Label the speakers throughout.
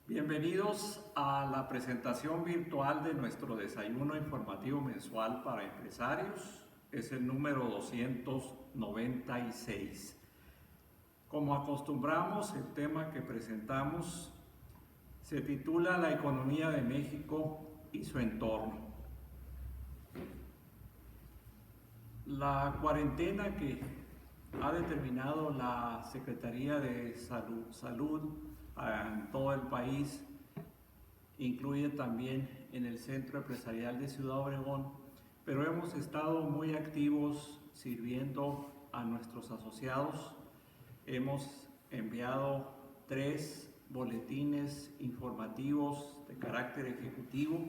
Speaker 1: Bienvenidos a la presentación virtual de nuestro desayuno informativo mensual para empresarios. Es el número 296. Como acostumbramos, el tema que presentamos se titula La economía de México y su entorno. La cuarentena que ha determinado la Secretaría de Salud en todo el país incluye también en el Centro Empresarial de Ciudad Obregón, pero hemos estado muy activos sirviendo a nuestros asociados. Hemos enviado 3 boletines informativos de carácter ejecutivo,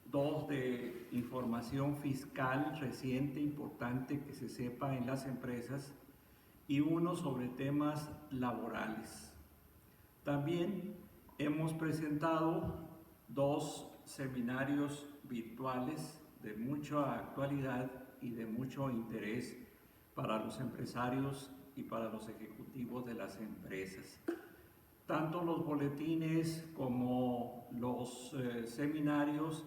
Speaker 1: 2 de información fiscal reciente, importante que se sepa en las empresas, y 1 sobre temas laborales. También hemos presentado 2 seminarios virtuales de mucha actualidad y de mucho interés para los empresarios y para los ejecutivos de las empresas. Tanto los boletines como los seminarios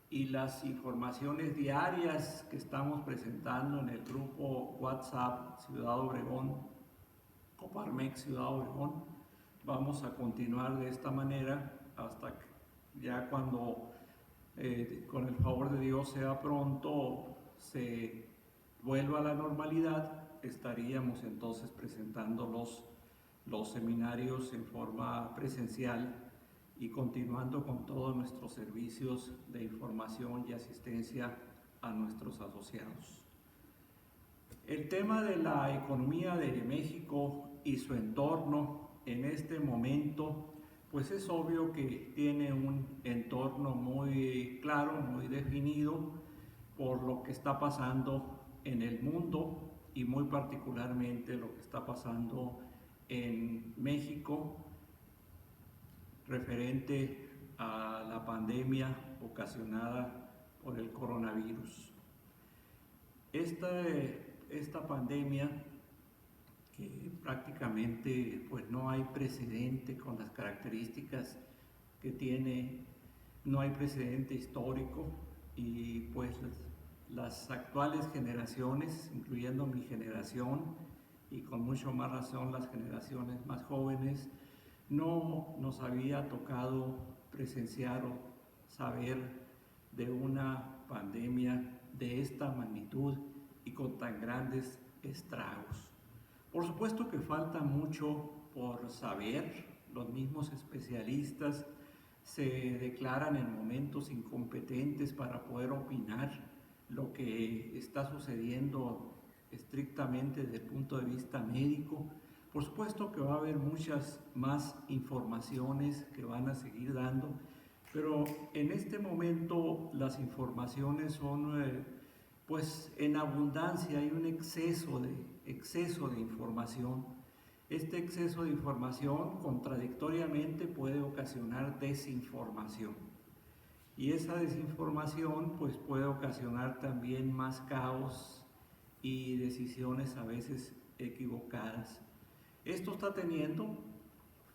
Speaker 1: y las informaciones diarias que estamos presentando en el grupo WhatsApp Ciudad Obregón, Coparmex Ciudad Obregón, vamos a continuar de esta manera hasta que ya cuando, con el favor de Dios, sea pronto, se vuelva a la normalidad, estaríamos entonces presentando los seminarios en forma presencial y continuando con todos nuestros servicios de información y asistencia a nuestros asociados. El tema de la economía de México y su entorno en este momento, pues es obvio que tiene un entorno muy claro, muy definido por lo que está pasando en el mundo y muy particularmente lo que está pasando en México referente a la pandemia ocasionada por el coronavirus. Esta pandemia, que prácticamente pues no hay precedente con las características que tiene, no hay precedente histórico, y pues las actuales generaciones, incluyendo mi generación y con mucho más razón las generaciones más jóvenes, no nos había tocado presenciar o saber de una pandemia de esta magnitud y con tan grandes estragos. Por supuesto que falta mucho por saber. Los mismos especialistas se declaran en momentos incompetentes para poder opinar lo que está sucediendo estrictamente desde el punto de vista médico. Por supuesto que va a haber muchas más informaciones que van a seguir dando, pero en este momento las informaciones son pues en abundancia, hay un exceso de información. Este exceso de información contradictoriamente puede ocasionar desinformación. Y esa desinformación pues puede ocasionar también más caos y decisiones a veces equivocadas. Esto está teniendo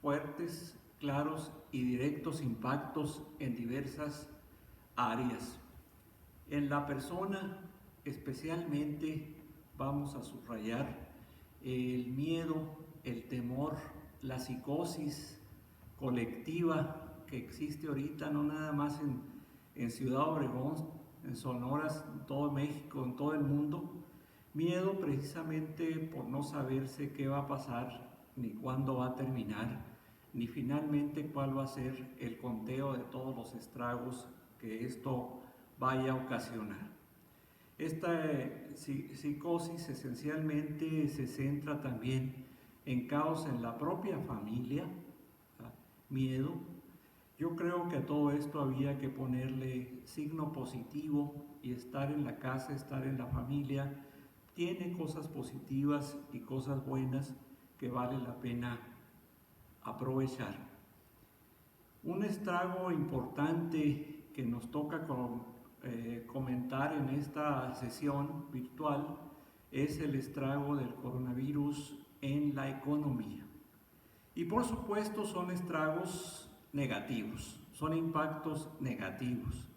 Speaker 1: fuertes, claros y directos impactos en diversas áreas. En la persona especialmente vamos a subrayar el miedo, el temor, la psicosis colectiva que existe ahorita, no nada más en Ciudad Obregón, en Sonora, en todo México, en todo el mundo. Miedo precisamente por no saberse qué va a pasar, ni cuándo va a terminar, ni finalmente cuál va a ser el conteo de todos los estragos que esto vaya a ocasionar. Esta psicosis esencialmente se centra también en caos en la propia familia, miedo. Yo creo que a todo esto había que ponerle signo positivo, y estar en la casa, estar en la familia, tiene cosas positivas y cosas buenas que vale la pena aprovechar. Un estrago importante que nos toca comentar en esta sesión virtual es el estrago del coronavirus en la economía. Y por supuesto son estragos negativos, son impactos negativos.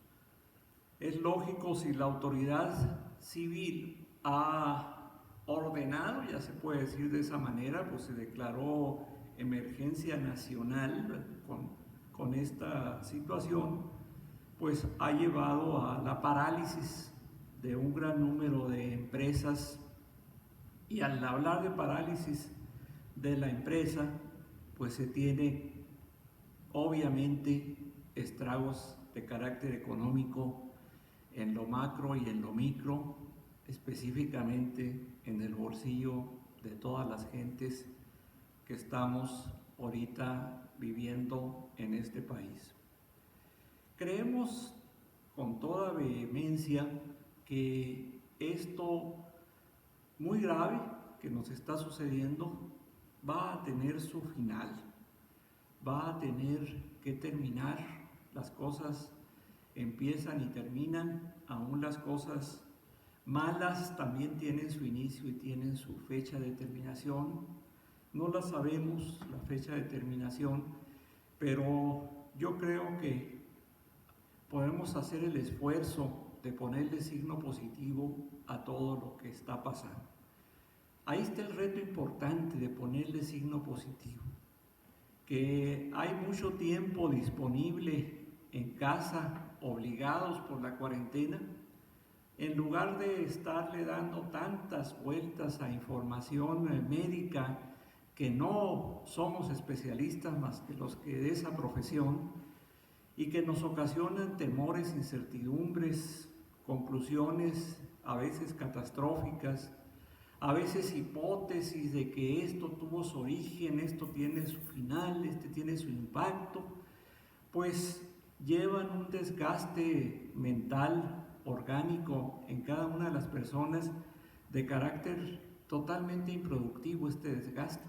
Speaker 1: Es lógico, si la autoridad civil ha ordenado, ya se puede decir de esa manera, pues se declaró emergencia nacional con esta situación, pues ha llevado a la parálisis de un gran número de empresas. Y al hablar de parálisis de la empresa, pues se tiene obviamente estragos de carácter económico en lo macro y en lo micro, específicamente en el bolsillo de todas las gentes que estamos ahorita viviendo en este país. Creemos con toda vehemencia que esto muy grave que nos está sucediendo va a tener su final, va a tener que terminar. Las cosas empiezan y terminan, aún las cosas malas también tienen su inicio y tienen su fecha de terminación. No la sabemos, la fecha de terminación, pero yo creo que podemos hacer el esfuerzo de ponerle signo positivo a todo lo que está pasando. Ahí está el reto importante de ponerle signo positivo, que hay mucho tiempo disponible en casa, obligados por la cuarentena, en lugar de estarle dando tantas vueltas a información médica, que no somos especialistas más que los que de esa profesión, y que nos ocasionan temores, incertidumbres, conclusiones a veces catastróficas, a veces hipótesis de que esto tuvo su origen, esto tiene su final, este tiene su impacto, pues llevan un desgaste mental, orgánico en cada una de las personas, de carácter totalmente improductivo este desgaste.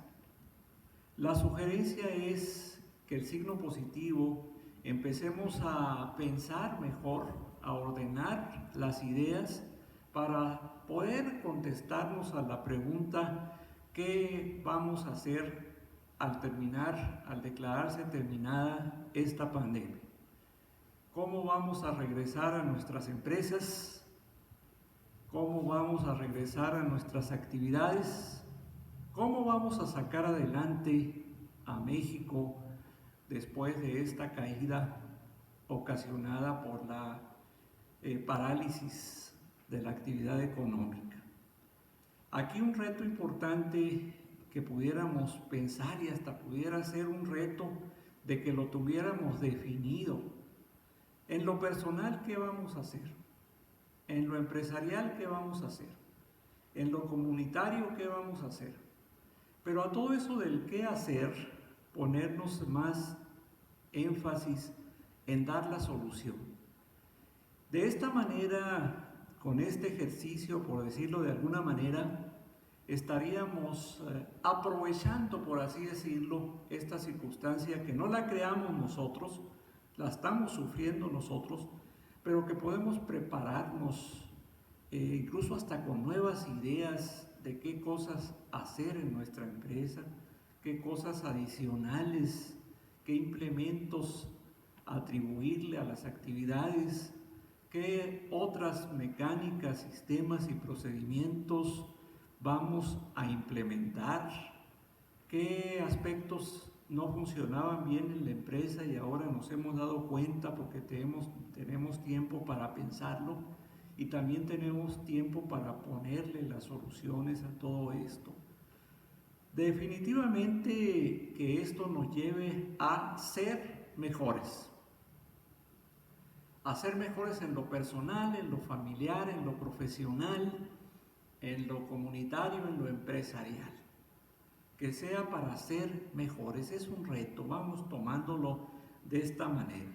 Speaker 1: La sugerencia es que el signo positivo empecemos a pensar mejor, a ordenar las ideas para poder contestarnos a la pregunta: ¿qué vamos a hacer al terminar, al declararse terminada esta pandemia? ¿Cómo vamos a regresar a nuestras empresas? ¿Cómo vamos a regresar a nuestras actividades? ¿Cómo vamos a sacar adelante a México después de esta caída ocasionada por la parálisis de la actividad económica? Aquí un reto importante que pudiéramos pensar, y hasta pudiera ser un reto de que lo tuviéramos definido. En lo personal, ¿qué vamos a hacer? En lo empresarial, ¿qué vamos a hacer? En lo comunitario, ¿qué vamos a hacer? Pero a todo eso del qué hacer, ponernos más énfasis en dar la solución. De esta manera, con este ejercicio, por decirlo de alguna manera, estaríamos aprovechando, por así decirlo, esta circunstancia que no la creamos nosotros, la estamos sufriendo nosotros, pero que podemos prepararnos incluso hasta con nuevas ideas de qué cosas hacer en nuestra empresa, qué cosas adicionales, qué implementos atribuirle a las actividades, qué otras mecánicas, sistemas y procedimientos vamos a implementar, qué aspectos no funcionaban bien en la empresa y ahora nos hemos dado cuenta porque tenemos tiempo para pensarlo, y también tenemos tiempo para ponerle las soluciones a todo esto. Definitivamente que esto nos lleve a ser mejores. A ser mejores en lo personal, en lo familiar, en lo profesional, en lo comunitario, en lo empresarial. Que sea para ser mejores. Es un reto, vamos tomándolo de esta manera.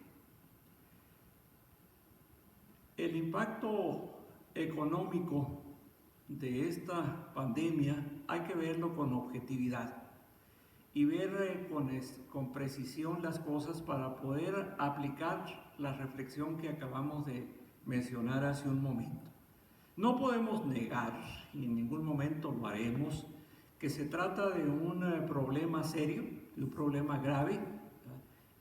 Speaker 1: El impacto económico de esta pandemia hay que verlo con objetividad y ver con precisión las cosas para poder aplicar la reflexión que acabamos de mencionar hace un momento. No podemos negar, y en ningún momento lo haremos, que se trata de un problema serio, de un problema grave,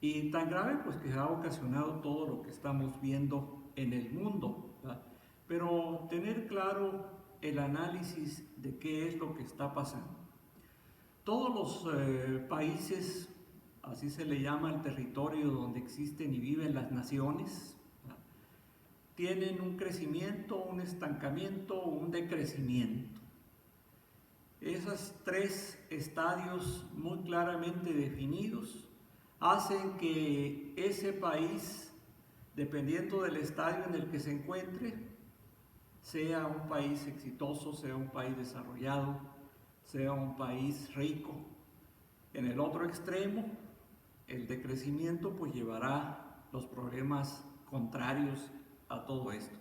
Speaker 1: Y tan grave pues que ha ocasionado todo lo que estamos viendo en el mundo, ¿verdad? Pero tener claro el análisis de qué es lo que está pasando. Todos los países, así se le llama el territorio donde existen y viven las naciones, ¿verdad?, tienen un crecimiento, un estancamiento, un decrecimiento. Esos tres estadios muy claramente definidos hacen que ese país, dependiendo del estadio en el que se encuentre, sea un país exitoso, sea un país desarrollado, sea un país rico. En el otro extremo, el decrecimiento pues llevará los problemas contrarios a todo esto.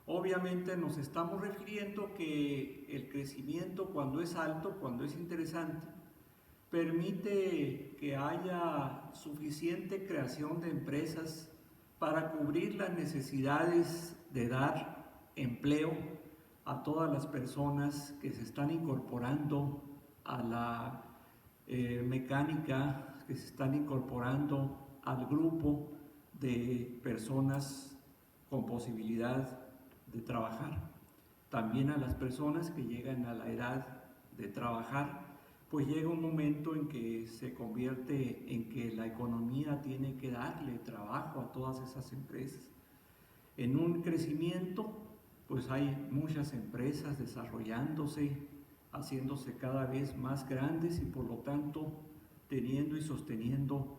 Speaker 1: Obviamente nos estamos refiriendo que el crecimiento, cuando es alto, cuando es interesante, permite que haya suficiente creación de empresas para cubrir las necesidades de dar empleo a todas las personas que se están incorporando a la mecánica, que se están incorporando al grupo de personas con posibilidad de trabajar. También a las personas que llegan a la edad de trabajar, pues llega un momento en que se convierte en que la economía tiene que darle trabajo a todas esas empresas. En un crecimiento, pues hay muchas empresas desarrollándose, haciéndose cada vez más grandes y por lo tanto teniendo y sosteniendo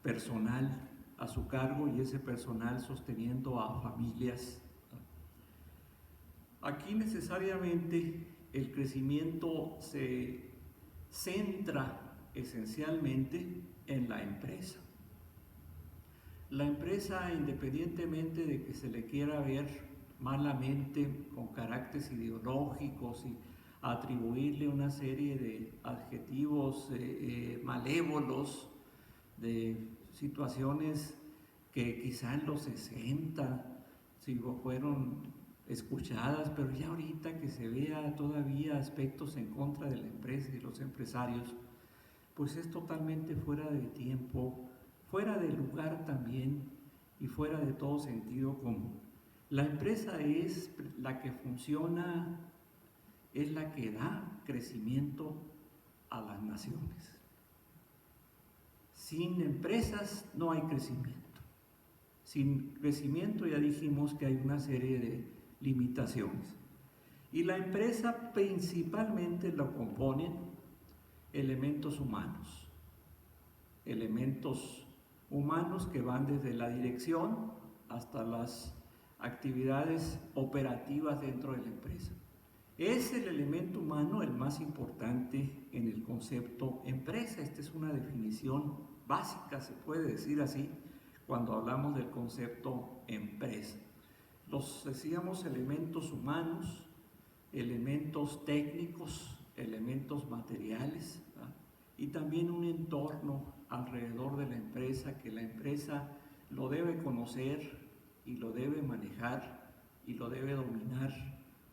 Speaker 1: personal a su cargo y ese personal sosteniendo a familias. Aquí necesariamente el crecimiento se centra esencialmente en la empresa. La empresa, independientemente de que se le quiera ver malamente con caracteres ideológicos y atribuirle una serie de adjetivos malévolos, de situaciones que quizá en los 60 sí, fueron escuchadas, pero ya ahorita que se vea todavía aspectos en contra de la empresa y los empresarios, pues es totalmente fuera de tiempo, fuera de lugar también y fuera de todo sentido común. La empresa es la que funciona, es la que da crecimiento a las naciones. Sin empresas no hay crecimiento. Sin crecimiento ya dijimos que hay una serie de limitaciones. Y la empresa principalmente lo componen elementos humanos que van desde la dirección hasta las actividades operativas dentro de la empresa. Es el elemento humano el más importante en el concepto empresa. Esta es una definición básica, se puede decir así, cuando hablamos del concepto empresa. Los decíamos elementos humanos, elementos técnicos, elementos materiales, ¿verdad?, y también un entorno alrededor de la empresa que la empresa lo debe conocer y lo debe manejar y lo debe dominar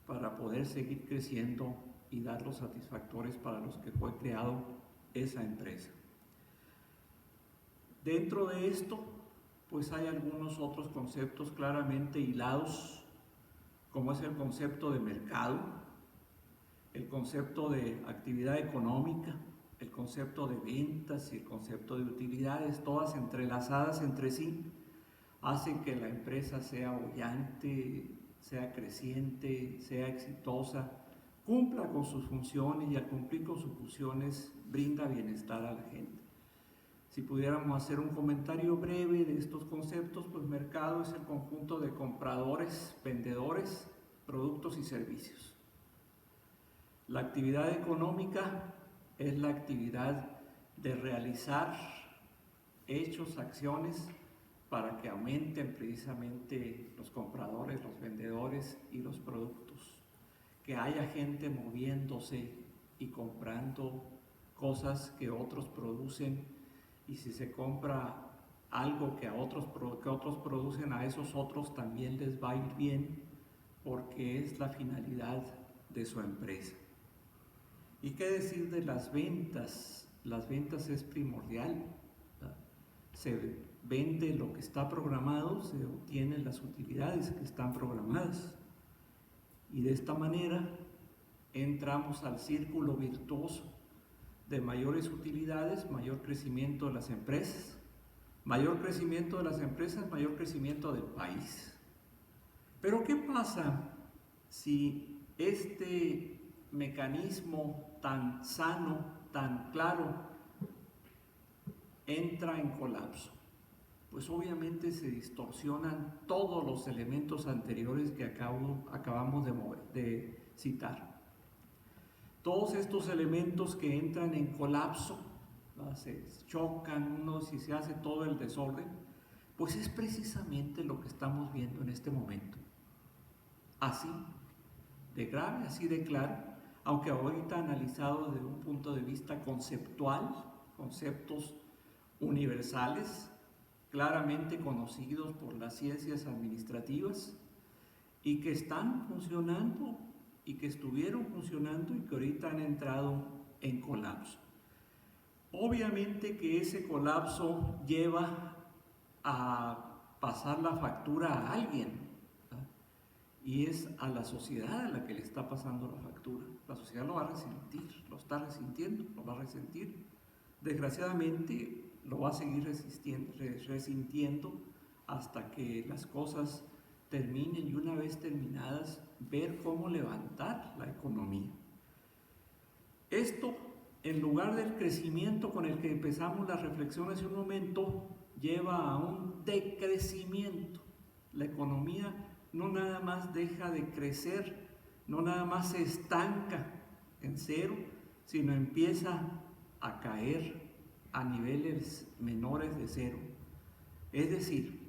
Speaker 1: para poder seguir creciendo y dar los satisfactores para los que fue creado esa empresa. Dentro de esto, pues hay algunos otros conceptos claramente hilados, como es el concepto de mercado, el concepto de actividad económica, el concepto de ventas y el concepto de utilidades, todas entrelazadas entre sí, hacen que la empresa sea bollante, sea creciente, sea exitosa, cumpla con sus funciones y al cumplir con sus funciones brinda bienestar a la gente. Si pudiéramos hacer un comentario breve de estos conceptos, pues mercado es el conjunto de compradores, vendedores, productos y servicios. La actividad económica es la actividad de realizar hechos, acciones para que aumenten precisamente los compradores, los vendedores y los productos. Que haya gente moviéndose y comprando cosas que otros producen, y si se compra algo que otros producen, a esos otros también les va a ir bien porque es la finalidad de su empresa. ¿Y qué decir de las ventas? Las ventas es primordial, ¿verdad? se vende lo que está programado, se obtienen las utilidades que están programadas. Y de esta manera entramos al círculo virtuoso de mayores utilidades, mayor crecimiento de las empresas, mayor crecimiento de las empresas, mayor crecimiento del país. Pero ¿qué pasa si este mecanismo tan sano, tan claro, entra en colapso? Pues obviamente se distorsionan todos los elementos anteriores que acabamos de citar. Todos estos elementos que entran en colapso, ¿no? Se chocan unos y se hace todo el desorden, pues es precisamente lo que estamos viendo en este momento. Así de grave, así de claro, aunque ahorita analizado desde un punto de vista conceptual, conceptos universales, claramente conocidos por las ciencias administrativas y que están funcionando y que estuvieron funcionando y que ahorita han entrado en colapso. Obviamente que ese colapso lleva a pasar la factura a alguien, ¿verdad? Y es a la sociedad a la que le está pasando la factura. La sociedad lo va a resentir, lo está resintiendo, lo va a resentir. Desgraciadamente lo va a seguir resintiendo hasta que las cosas terminen, y una vez terminadas, ver cómo levantar la economía. Esto, en lugar del crecimiento con el que empezamos la reflexión hace un momento, lleva a un decrecimiento. La economía no nada más deja de crecer, no nada más se estanca en cero, sino empieza a caer a niveles menores de cero. Es decir,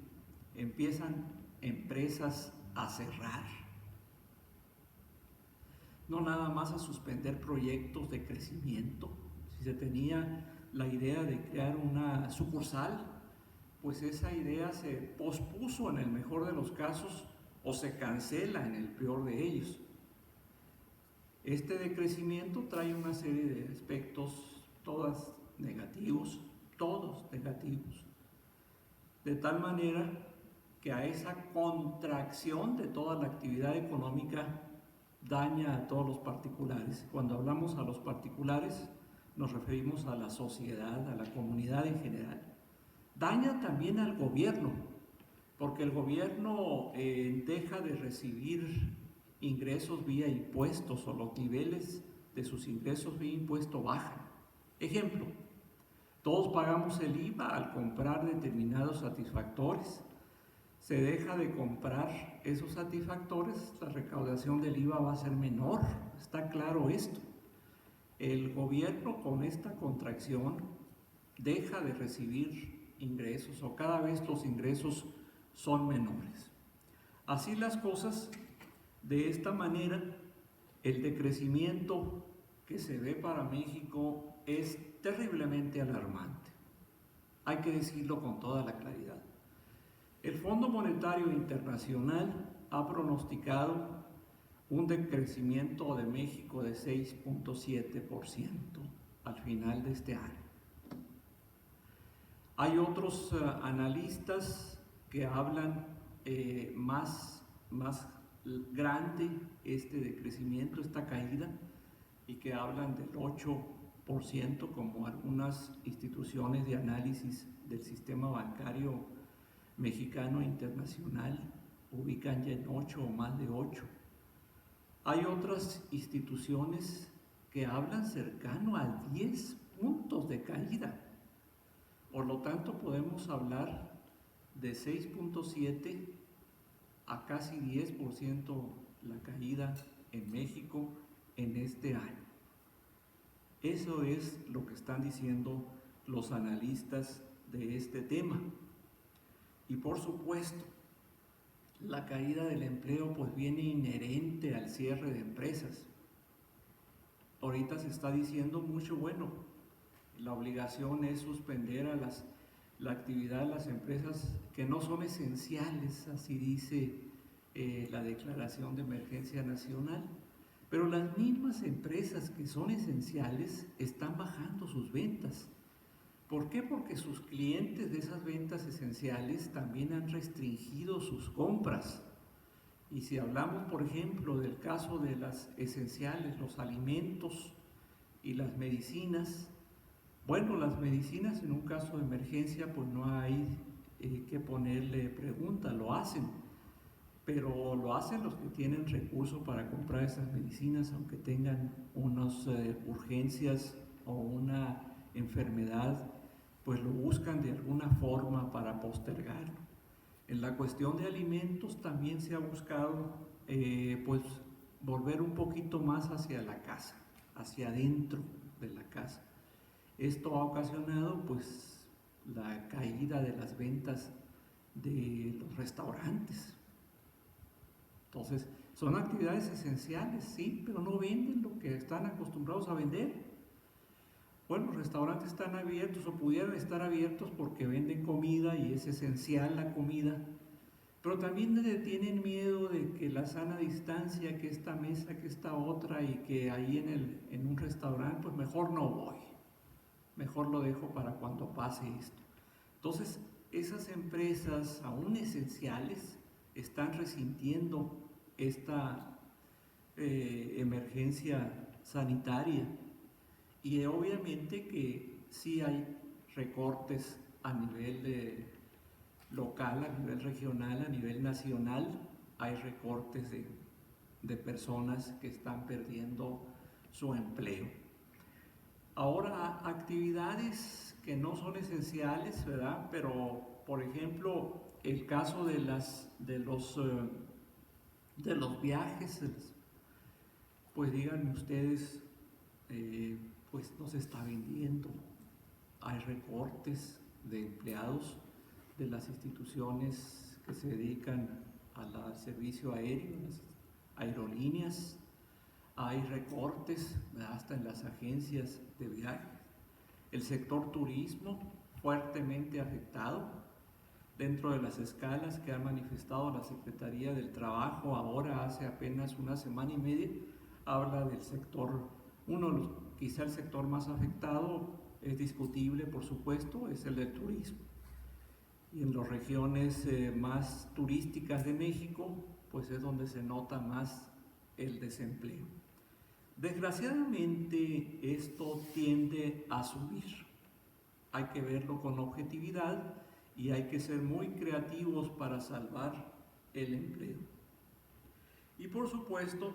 Speaker 1: empiezan empresas a cerrar, no nada más a suspender proyectos de crecimiento. Si se tenía la idea de crear una sucursal, pues esa idea se pospuso en el mejor de los casos o se cancela en el peor de ellos. Este decrecimiento trae una serie de aspectos, todos negativos, de tal manera que a esa contracción de toda la actividad económica daña a todos los particulares. Cuando hablamos a los particulares, nos referimos a la sociedad, a la comunidad en general. Daña también al gobierno, porque el gobierno deja de recibir ingresos vía impuestos, o los niveles de sus ingresos vía impuesto bajan. Ejemplo, todos pagamos el IVA al comprar determinados satisfactores. Se deja de comprar esos satisfactores, la recaudación del IVA va a ser menor, está claro esto. El gobierno, con esta contracción, deja de recibir ingresos, o cada vez los ingresos son menores. Así las cosas, de esta manera, el decrecimiento que se ve para México es terriblemente alarmante. Hay que decirlo con toda la claridad. El Fondo Monetario Internacional ha pronosticado un decrecimiento de México de 6.7% al final de este año. Hay otros analistas que hablan más grande este decrecimiento, esta caída, y que hablan del 8%, como algunas instituciones de análisis del sistema bancario mexicano e internacional ubican ya en 8 o más de 8. Hay otras instituciones que hablan cercano a 10 puntos de caída. Por lo tanto, podemos hablar de 6.7 a casi 10% la caída en México en este año. Eso es lo que están diciendo los analistas de este tema. Y por supuesto, la caída del empleo pues viene inherente al cierre de empresas. Ahorita se está diciendo mucho, bueno, la obligación es suspender la actividad de las empresas que no son esenciales, así dice la Declaración de Emergencia Nacional. Pero las mismas empresas que son esenciales están bajando sus ventas. ¿Por qué? Porque sus clientes de esas ventas esenciales también han restringido sus compras. Y si hablamos, por ejemplo, del caso de las esenciales, los alimentos y las medicinas, bueno, las medicinas en un caso de emergencia pues no hay que ponerle pregunta, lo hacen, pero lo hacen los que tienen recursos para comprar esas medicinas, aunque tengan unas urgencias o una enfermedad, pues lo buscan de alguna forma para postergarlo. En la cuestión de alimentos también se ha buscado pues volver un poquito más hacia la casa, hacia adentro de la casa. Esto ha ocasionado pues la caída de las ventas de los restaurantes. Entonces, son actividades esenciales, sí, pero no venden lo que están acostumbrados a vender. Bueno, los restaurantes están abiertos o pudieran estar abiertos porque venden comida y es esencial la comida, pero también tienen miedo de que la sana distancia, que esta mesa, que esta otra y que ahí en un restaurante, pues mejor no voy, mejor lo dejo para cuando pase esto. Entonces, esas empresas aún esenciales están resintiendo esta emergencia sanitaria. Y obviamente que sí hay recortes a nivel local, a nivel regional, a nivel nacional, hay recortes de personas que están perdiendo su empleo. Ahora, actividades que no son esenciales, ¿verdad? Pero, por ejemplo, el caso de los viajes, pues díganme ustedes, pues no se está vendiendo. Hay recortes de empleados de las instituciones que se dedican al servicio aéreo, las aerolíneas. Hay recortes hasta en las agencias de viajes. El sector turismo fuertemente afectado dentro de las escalas que ha manifestado la Secretaría del Trabajo ahora hace apenas una semana y media. Habla del sector, quizá el sector más afectado, es discutible por supuesto, es el del turismo. Y en las regiones más turísticas de México, pues es donde se nota más el desempleo. Desgraciadamente esto tiende a subir. Hay que verlo con objetividad y hay que ser muy creativos para salvar el empleo. Y por supuesto,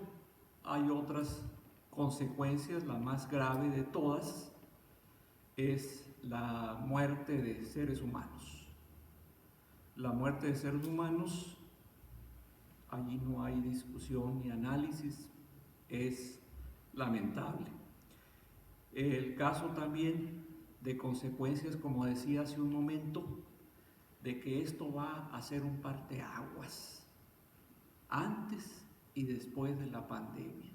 Speaker 1: hay otras consecuencias, la más grave de todas es la muerte de seres humanos. La muerte de seres humanos, allí no hay discusión ni análisis, es lamentable. El caso también de consecuencias, como decía hace un momento, de que esto va a ser un parteaguas antes y después de la pandemia.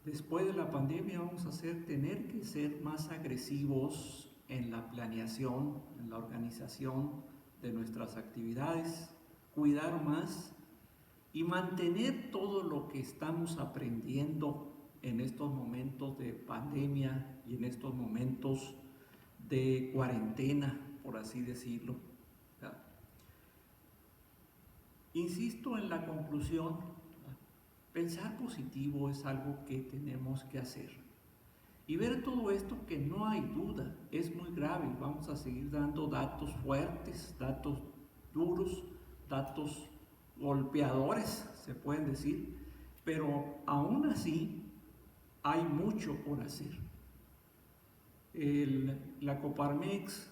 Speaker 1: Después de la pandemia vamos a tener que ser más agresivos en la planeación, en la organización de nuestras actividades, cuidar más y mantener todo lo que estamos aprendiendo en estos momentos de pandemia y en estos momentos de cuarentena, por así decirlo. Insisto en la conclusión, pensar positivo es algo que tenemos que hacer. Y ver todo esto que no hay duda, es muy grave. Vamos a seguir dando datos fuertes, datos duros, datos golpeadores, se pueden decir, pero aún así hay mucho por hacer. La Coparmex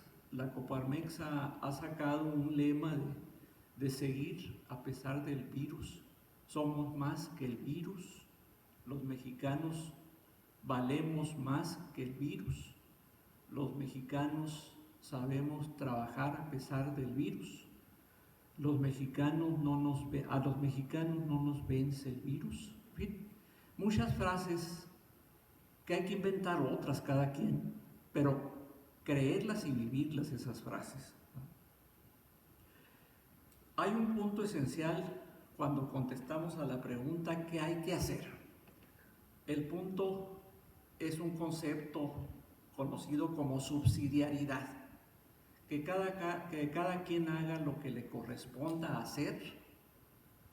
Speaker 1: ha sacado un lema de seguir a pesar del virus. Somos más que el virus. Los mexicanos valemos más que el virus. Los mexicanos sabemos trabajar a pesar del virus. A los mexicanos no nos vence el virus. En fin, muchas frases que hay que inventar otras cada quien, pero creerlas y vivirlas esas frases. Hay un punto esencial cuando contestamos a la pregunta ¿qué hay que hacer? El punto es un concepto conocido como subsidiariedad, que cada quien haga lo que le corresponda hacer,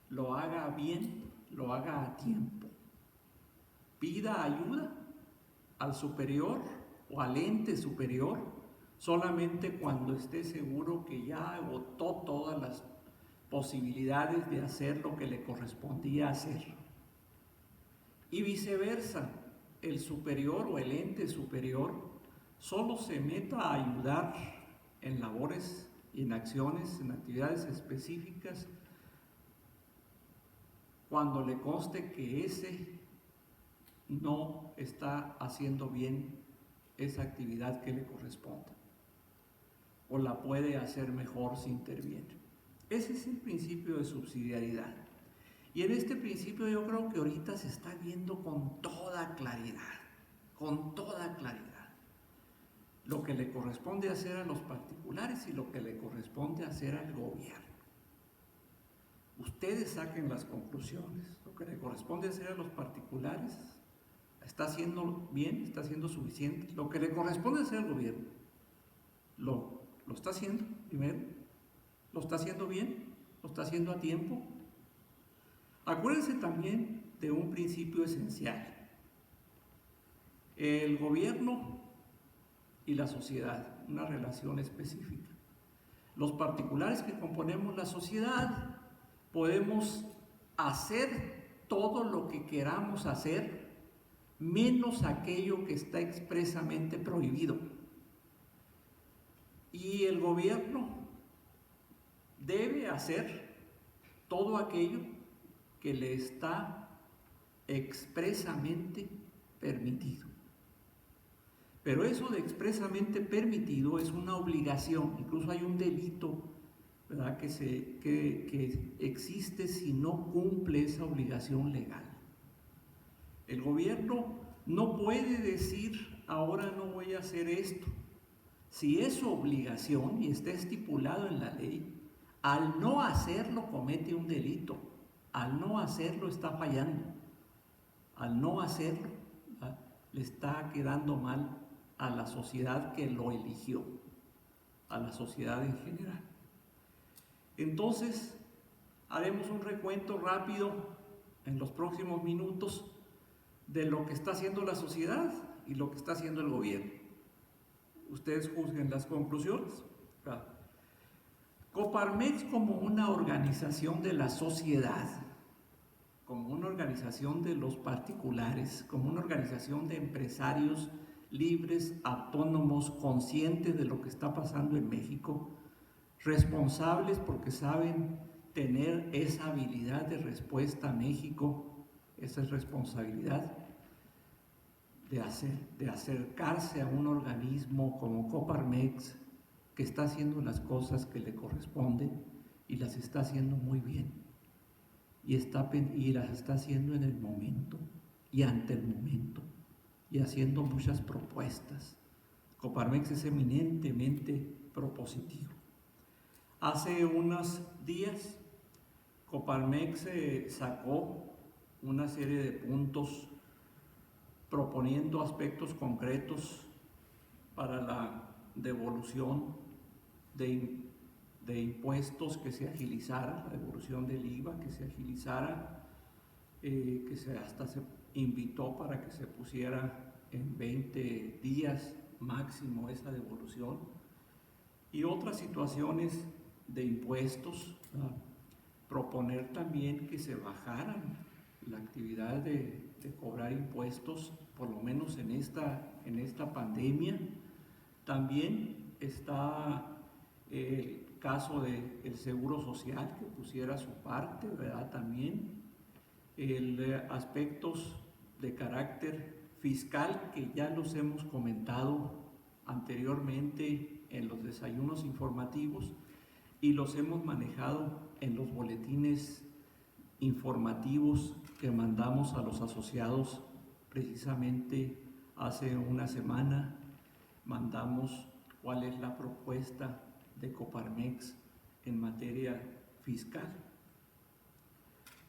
Speaker 1: lo haga bien, lo haga a tiempo, pida ayuda al superior o al ente superior solamente cuando esté seguro que ya agotó todas las posibilidades de hacer lo que le correspondía hacer. Y viceversa, el superior o el ente superior solo se meta a ayudar en labores y en acciones, en actividades específicas, cuando le conste que ese no está haciendo bien esa actividad que le corresponde o la puede hacer mejor si interviene. Ese es el principio de subsidiariedad. Y en este principio yo creo que ahorita se está viendo con toda claridad, lo que le corresponde hacer a los particulares y lo que le corresponde hacer al gobierno. Ustedes saquen las conclusiones. Lo que le corresponde hacer a los particulares, ¿está haciendo bien? ¿Está haciendo suficiente? Lo que le corresponde hacer al gobierno, ¿lo está haciendo primero? ¿Lo está haciendo bien? ¿Lo está haciendo a tiempo? Acuérdense también de un principio esencial. El gobierno y la sociedad, una relación específica. Los particulares que componemos la sociedad podemos hacer todo lo que queramos hacer, menos aquello que está expresamente prohibido. Y el gobierno debe hacer todo aquello que le está expresamente permitido. Pero eso de expresamente permitido es una obligación, incluso hay un delito, ¿verdad?, que existe si no cumple esa obligación legal. El gobierno no puede decir, ahora no voy a hacer esto. Si es su obligación y está estipulado en la ley, al no hacerlo comete un delito, al no hacerlo está fallando, al no hacerlo le está quedando mal a la sociedad que lo eligió, a la sociedad en general. Entonces, haremos un recuento rápido en los próximos minutos de lo que está haciendo la sociedad y lo que está haciendo el gobierno. Ustedes juzguen las conclusiones. Coparmex, como una organización de la sociedad, como una organización de los particulares, como una organización de empresarios libres, autónomos, conscientes de lo que está pasando en México, responsables porque saben tener esa habilidad de respuesta a México, esa responsabilidad de acercarse a un organismo como Coparmex, que está haciendo las cosas que le corresponden y las está haciendo muy bien, y las está haciendo en el momento y ante el momento, y haciendo muchas propuestas. Coparmex es eminentemente propositivo. Hace unos días Coparmex sacó una serie de puntos proponiendo aspectos concretos para la devolución de impuestos, que se agilizara, la devolución del IVA, que se agilizara, hasta se invitó para que se pusiera en 20 días máximo esa devolución, y otras situaciones de impuestos. Proponer también que se bajaran la actividad de cobrar impuestos, por lo menos en esta pandemia. También está el caso del Seguro Social, que pusiera su parte, ¿verdad? También aspectos de carácter fiscal, que ya los hemos comentado anteriormente en los desayunos informativos y los hemos manejado en los boletines informativos que mandamos a los asociados. Precisamente hace una semana mandamos cuál es la propuesta de Coparmex en materia fiscal.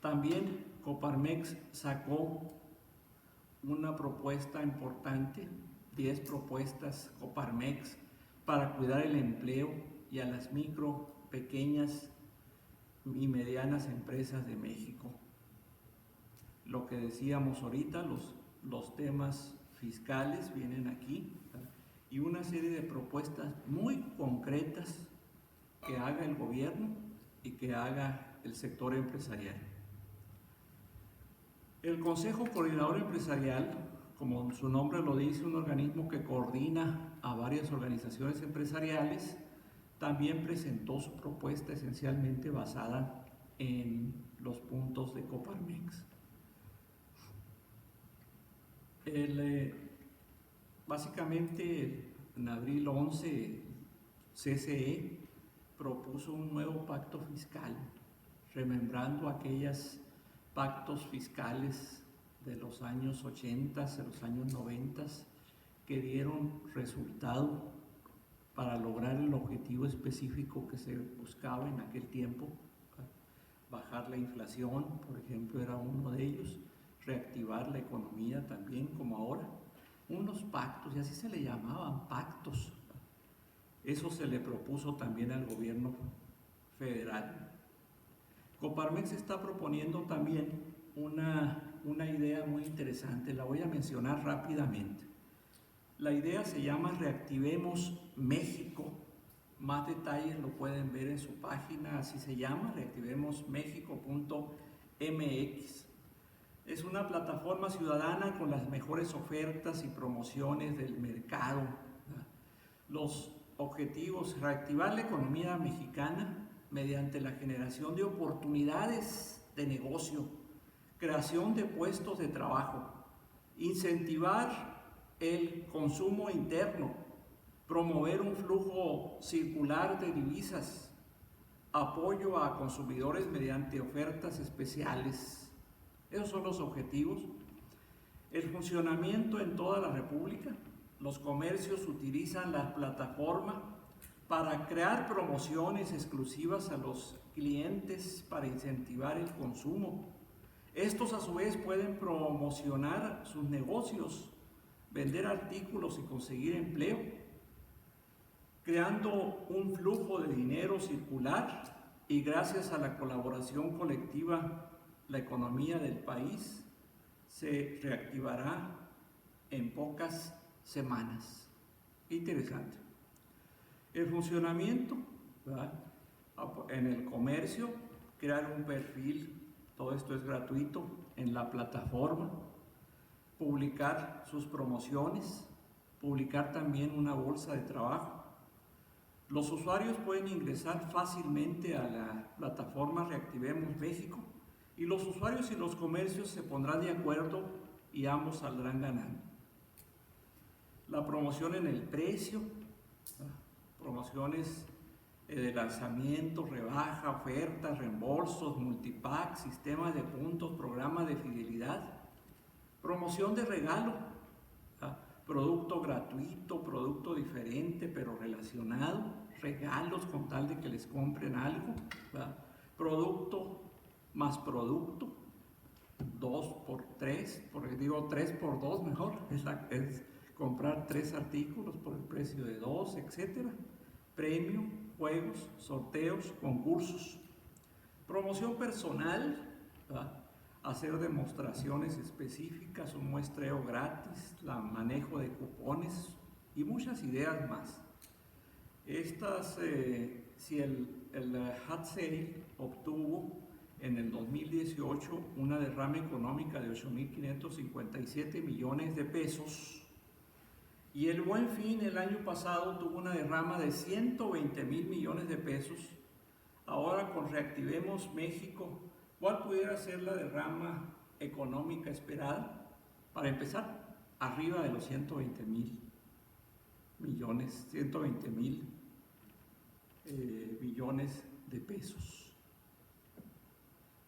Speaker 1: También Coparmex sacó una propuesta importante 10 propuestas Coparmex para cuidar el empleo y a las micro, pequeñas y medianas empresas de México. Lo que decíamos ahorita, los temas fiscales vienen aquí, ¿verdad? Y una serie de propuestas muy concretas que haga el gobierno y que haga el sector empresarial. El Consejo Coordinador Empresarial, como su nombre lo dice, un organismo que coordina a varias organizaciones empresariales, también presentó su propuesta esencialmente basada en los puntos de Coparmex. Básicamente, en abril 11, CCE propuso un nuevo pacto fiscal, remembrando aquellos pactos fiscales de los años 80, de los años 90, que dieron resultado para lograr el objetivo específico que se buscaba en aquel tiempo. Bajar la inflación, por ejemplo, era uno de ellos, reactivar la economía también, como ahora. Unos pactos, y así se le llamaban, pactos. Eso se le propuso también al gobierno federal. Coparmex está proponiendo también una idea muy interesante, la voy a mencionar rápidamente. La idea se llama Reactivemos México. Más detalles lo pueden ver en su página, así se llama, reactivemosmexico.mx. Es una plataforma ciudadana con las mejores ofertas y promociones del mercado. Los objetivos: reactivar la economía mexicana mediante la generación de oportunidades de negocio, creación de puestos de trabajo, incentivar el consumo interno, promover un flujo circular de divisas, apoyo a consumidores mediante ofertas especiales. Esos son los objetivos. El funcionamiento en toda la República. Los comercios utilizan la plataforma para crear promociones exclusivas a los clientes para incentivar el consumo. Estos a su vez pueden promocionar sus negocios, vender artículos y conseguir empleo, creando un flujo de dinero circular, y gracias a la colaboración colectiva la economía del país se reactivará en pocas semanas. Interesante. El funcionamiento, ¿verdad? En el comercio, crear un perfil, todo esto es gratuito, en la plataforma, publicar sus promociones, publicar también una bolsa de trabajo. Los usuarios pueden ingresar fácilmente a la plataforma Reactivemos México, y los usuarios y los comercios se pondrán de acuerdo y ambos saldrán ganando. La promoción en el precio, promociones de lanzamiento, rebaja, ofertas, reembolsos, multipack, sistemas de puntos, programas de fidelidad, promoción de regalo, producto gratuito, producto diferente pero relacionado, regalos con tal de que les compren algo, producto más producto, 2x3, porque digo 3x2 mejor, es comprar 3 artículos por el precio de 2, etc. Premio, juegos, sorteos, concursos. Promoción personal, ¿verdad? Hacer demostraciones específicas, un muestreo gratis, el manejo de cupones y muchas ideas más. Estas, si el hot sale obtuvo en el 2018 una derrama económica de 8.557 millones de pesos, y el Buen Fin el año pasado tuvo una derrama de 120.000 millones de pesos. Ahora con Reactivemos México, ¿cuál pudiera ser la derrama económica esperada? Para empezar, arriba de los 120.000 millones, 120.000 billones de pesos.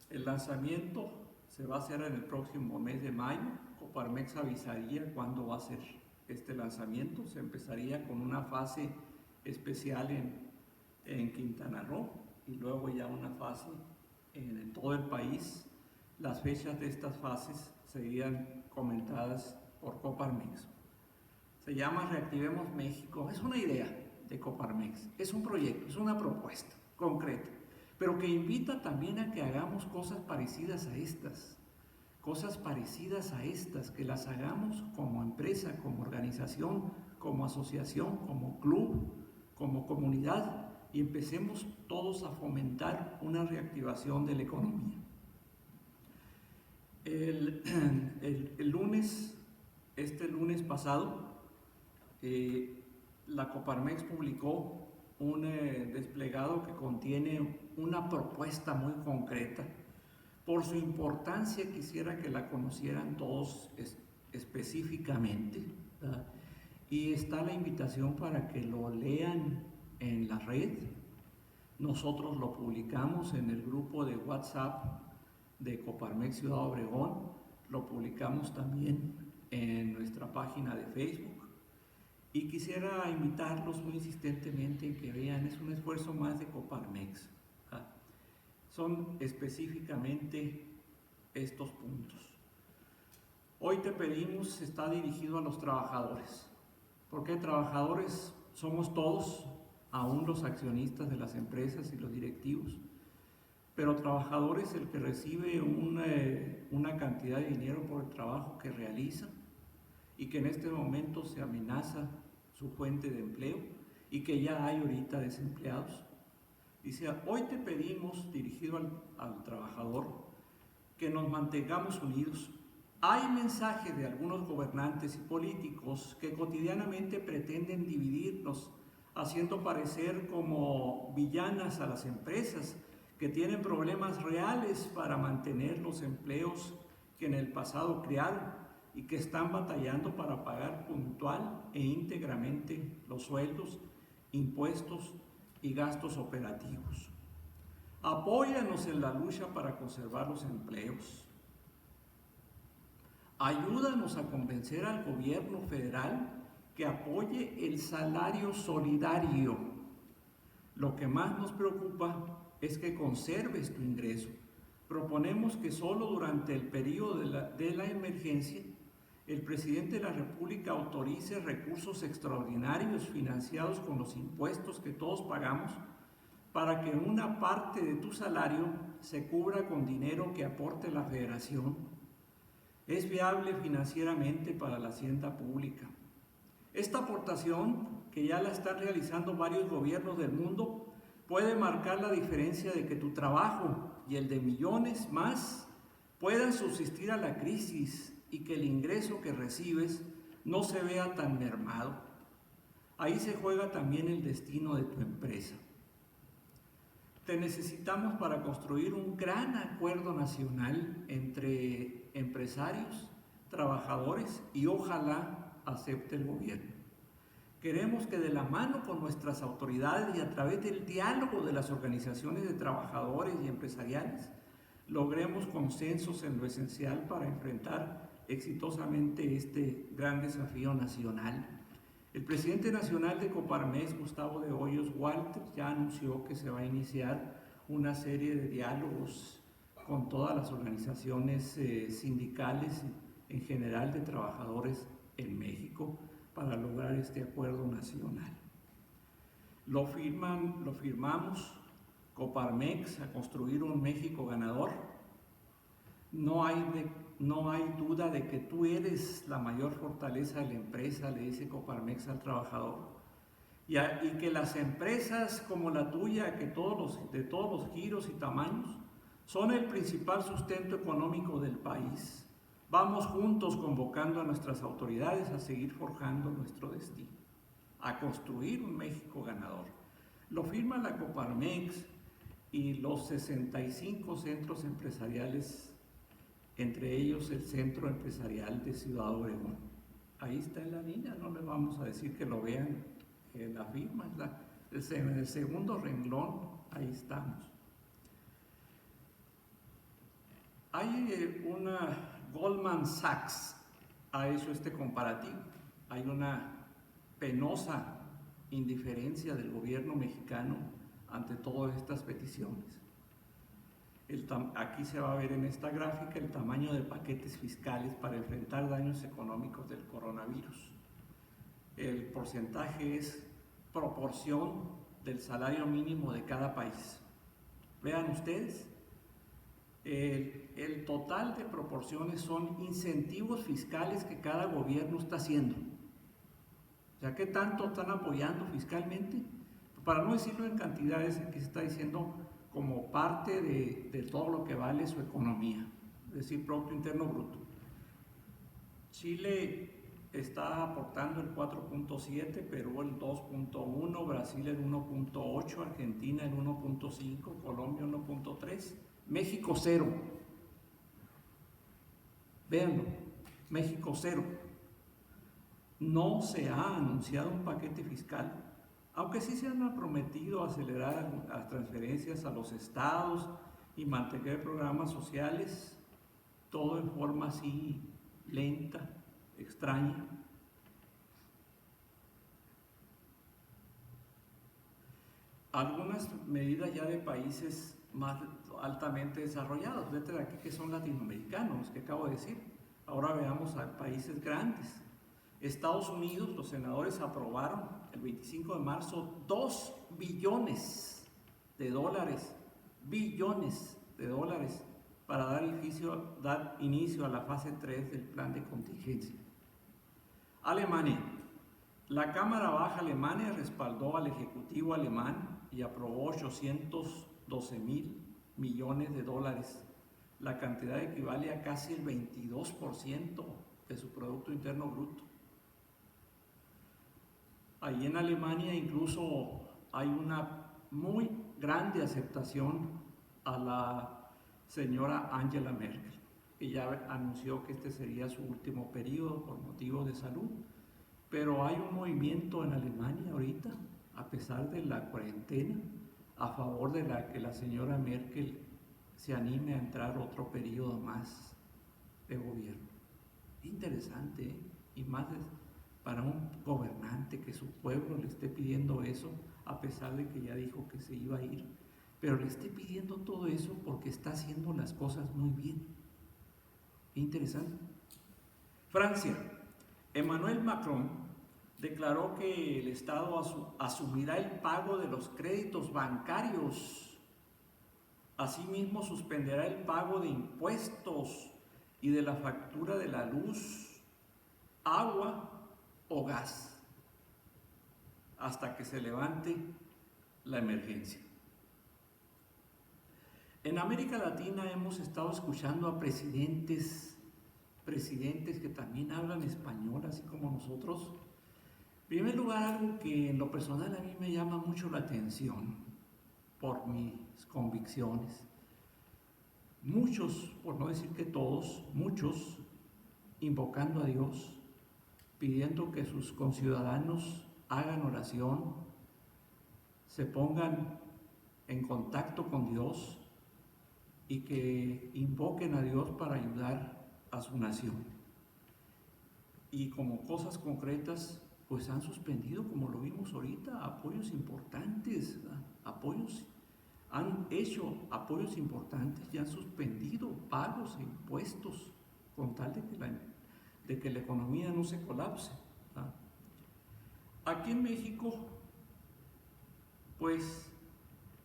Speaker 1: El lanzamiento se va a hacer en el próximo mes de mayo. Coparmex avisaría cuándo va a ser este lanzamiento. Se empezaría con una fase especial en Quintana Roo y luego ya una fase en todo el país. Las fechas de estas fases serían comentadas por Coparmex. Se llama Reactivemos México. Es una idea de Coparmex, es un proyecto, es una propuesta concreta, pero que invita también a que hagamos cosas parecidas a estas, que las hagamos como empresa, como organización, como asociación, como club, como comunidad, y empecemos todos a fomentar una reactivación de la economía. Este lunes pasado, la Coparmex publicó un desplegado que contiene una propuesta muy concreta. Por su importancia quisiera que la conocieran todos específicamente, ¿verdad? Y está la invitación para que lo lean en la red. Nosotros lo publicamos en el grupo de WhatsApp de Coparmex Ciudad Obregón, lo publicamos también en nuestra página de Facebook, y quisiera invitarlos muy insistentemente en que vean, es un esfuerzo más de Coparmex. Son específicamente estos puntos. Hoy te pedimos, está dirigido a los trabajadores, porque trabajadores somos todos, aún los accionistas de las empresas y los directivos, pero trabajador es el que recibe una cantidad de dinero por el trabajo que realiza y que en este momento se amenaza su fuente de empleo y que ya hay ahorita desempleados. Dice, hoy te pedimos, dirigido al trabajador, que nos mantengamos unidos. Hay mensajes de algunos gobernantes y políticos que cotidianamente pretenden dividirnos, haciendo parecer como villanas a las empresas que tienen problemas reales para mantener los empleos que en el pasado crearon y que están batallando para pagar puntual e íntegramente los sueldos, impuestos y gastos operativos. Apóyanos en la lucha para conservar los empleos. Ayúdanos a convencer al gobierno federal que apoye el salario solidario. Lo que más nos preocupa es que conserves tu ingreso. Proponemos que solo durante el periodo de la emergencia el presidente de la República autorice recursos extraordinarios financiados con los impuestos que todos pagamos para que una parte de tu salario se cubra con dinero que aporte la Federación. Es viable financieramente para la hacienda pública. Esta aportación, que ya la están realizando varios gobiernos del mundo, puede marcar la diferencia de que tu trabajo y el de millones más puedan subsistir a la crisis y que el ingreso que recibes no se vea tan mermado. Ahí se juega también el destino de tu empresa. Te necesitamos para construir un gran acuerdo nacional entre empresarios, trabajadores y ojalá acepte el gobierno. Queremos que de la mano con nuestras autoridades y a través del diálogo de las organizaciones de trabajadores y empresariales, logremos consensos en lo esencial para enfrentar exitosamente este gran desafío nacional. El presidente nacional de Coparmex, Gustavo de Hoyos Walter, ya anunció que se va a iniciar una serie de diálogos con todas las organizaciones sindicales en general de trabajadores en México para lograr este acuerdo nacional. Lo firmamos Coparmex a construir un México ganador. No hay duda de que tú eres la mayor fortaleza de la empresa, le dice Coparmex al trabajador. Y que las empresas como la tuya, de todos los giros y tamaños, son el principal sustento económico del país. Vamos juntos convocando a nuestras autoridades a seguir forjando nuestro destino, a construir un México ganador. Lo firma la Coparmex y los 65 centros empresariales, entre ellos el Centro Empresarial de Ciudad Obregón. Ahí está en la línea, no les vamos a decir que lo vean, la firma, en el segundo renglón, ahí estamos. Hay Goldman Sachs ha hecho este comparativo. Hay una penosa indiferencia del gobierno mexicano ante todas estas peticiones. Aquí se va a ver en esta gráfica el tamaño de paquetes fiscales para enfrentar daños económicos del coronavirus. el porcentaje es proporción del salario mínimo de cada país. Vean ustedes, el total de proporciones son incentivos fiscales que cada gobierno está haciendo. O sea, ¿qué tanto están apoyando fiscalmente? Para no decirlo en cantidades, que se está diciendo como parte de todo lo que vale su economía, es decir, Producto Interno Bruto. Chile está aportando el 4.7, Perú el 2.1, Brasil el 1.8, Argentina el 1.5, Colombia 1.3, México 0. Véanlo, México 0. No se ha anunciado un paquete fiscal, aunque sí se han prometido acelerar las transferencias a los estados y mantener programas sociales, todo en forma así lenta, extraña. Algunas medidas ya de países más altamente desarrollados, vete de aquí que son latinoamericanos, que acabo de decir. Ahora veamos a países grandes. Estados Unidos, los senadores aprobaron el 25 de marzo 2 billones de dólares, para dar inicio a la fase 3 del plan de contingencia. Alemania. La Cámara Baja alemana respaldó al Ejecutivo alemán y aprobó 812.000 millones de dólares. La cantidad equivale a casi el 22% de su Producto Interno Bruto. Allí en Alemania incluso hay una muy grande aceptación a la señora Angela Merkel, que ya anunció que este sería su último periodo por motivos de salud. Pero hay un movimiento en Alemania ahorita, a pesar de la cuarentena, a favor de que la señora Merkel se anime a entrar otro periodo más de gobierno. Interesante, ¿eh? Y más para un gobernante que su pueblo le esté pidiendo eso, a pesar de que ya dijo que se iba a ir, pero le esté pidiendo todo eso porque está haciendo las cosas muy bien. Interesante. Francia. Emmanuel Macron declaró que el Estado asumirá el pago de los créditos bancarios. Asimismo, suspenderá el pago de impuestos y de la factura de la luz, agua o gas, hasta que se levante la emergencia. En América Latina hemos estado escuchando a presidentes que también hablan español, así como nosotros. En primer lugar, algo que en lo personal a mí me llama mucho la atención por mis convicciones. Muchos, por no decir que todos, muchos invocando a Dios, pidiendo que sus conciudadanos hagan oración, se pongan en contacto con Dios y que invoquen a Dios para ayudar a su nación. Y como cosas concretas, pues han suspendido, como lo vimos ahorita, apoyos importantes, han hecho apoyos importantes y han suspendido pagos e impuestos con tal de que la economía no se colapse. Aquí en México, pues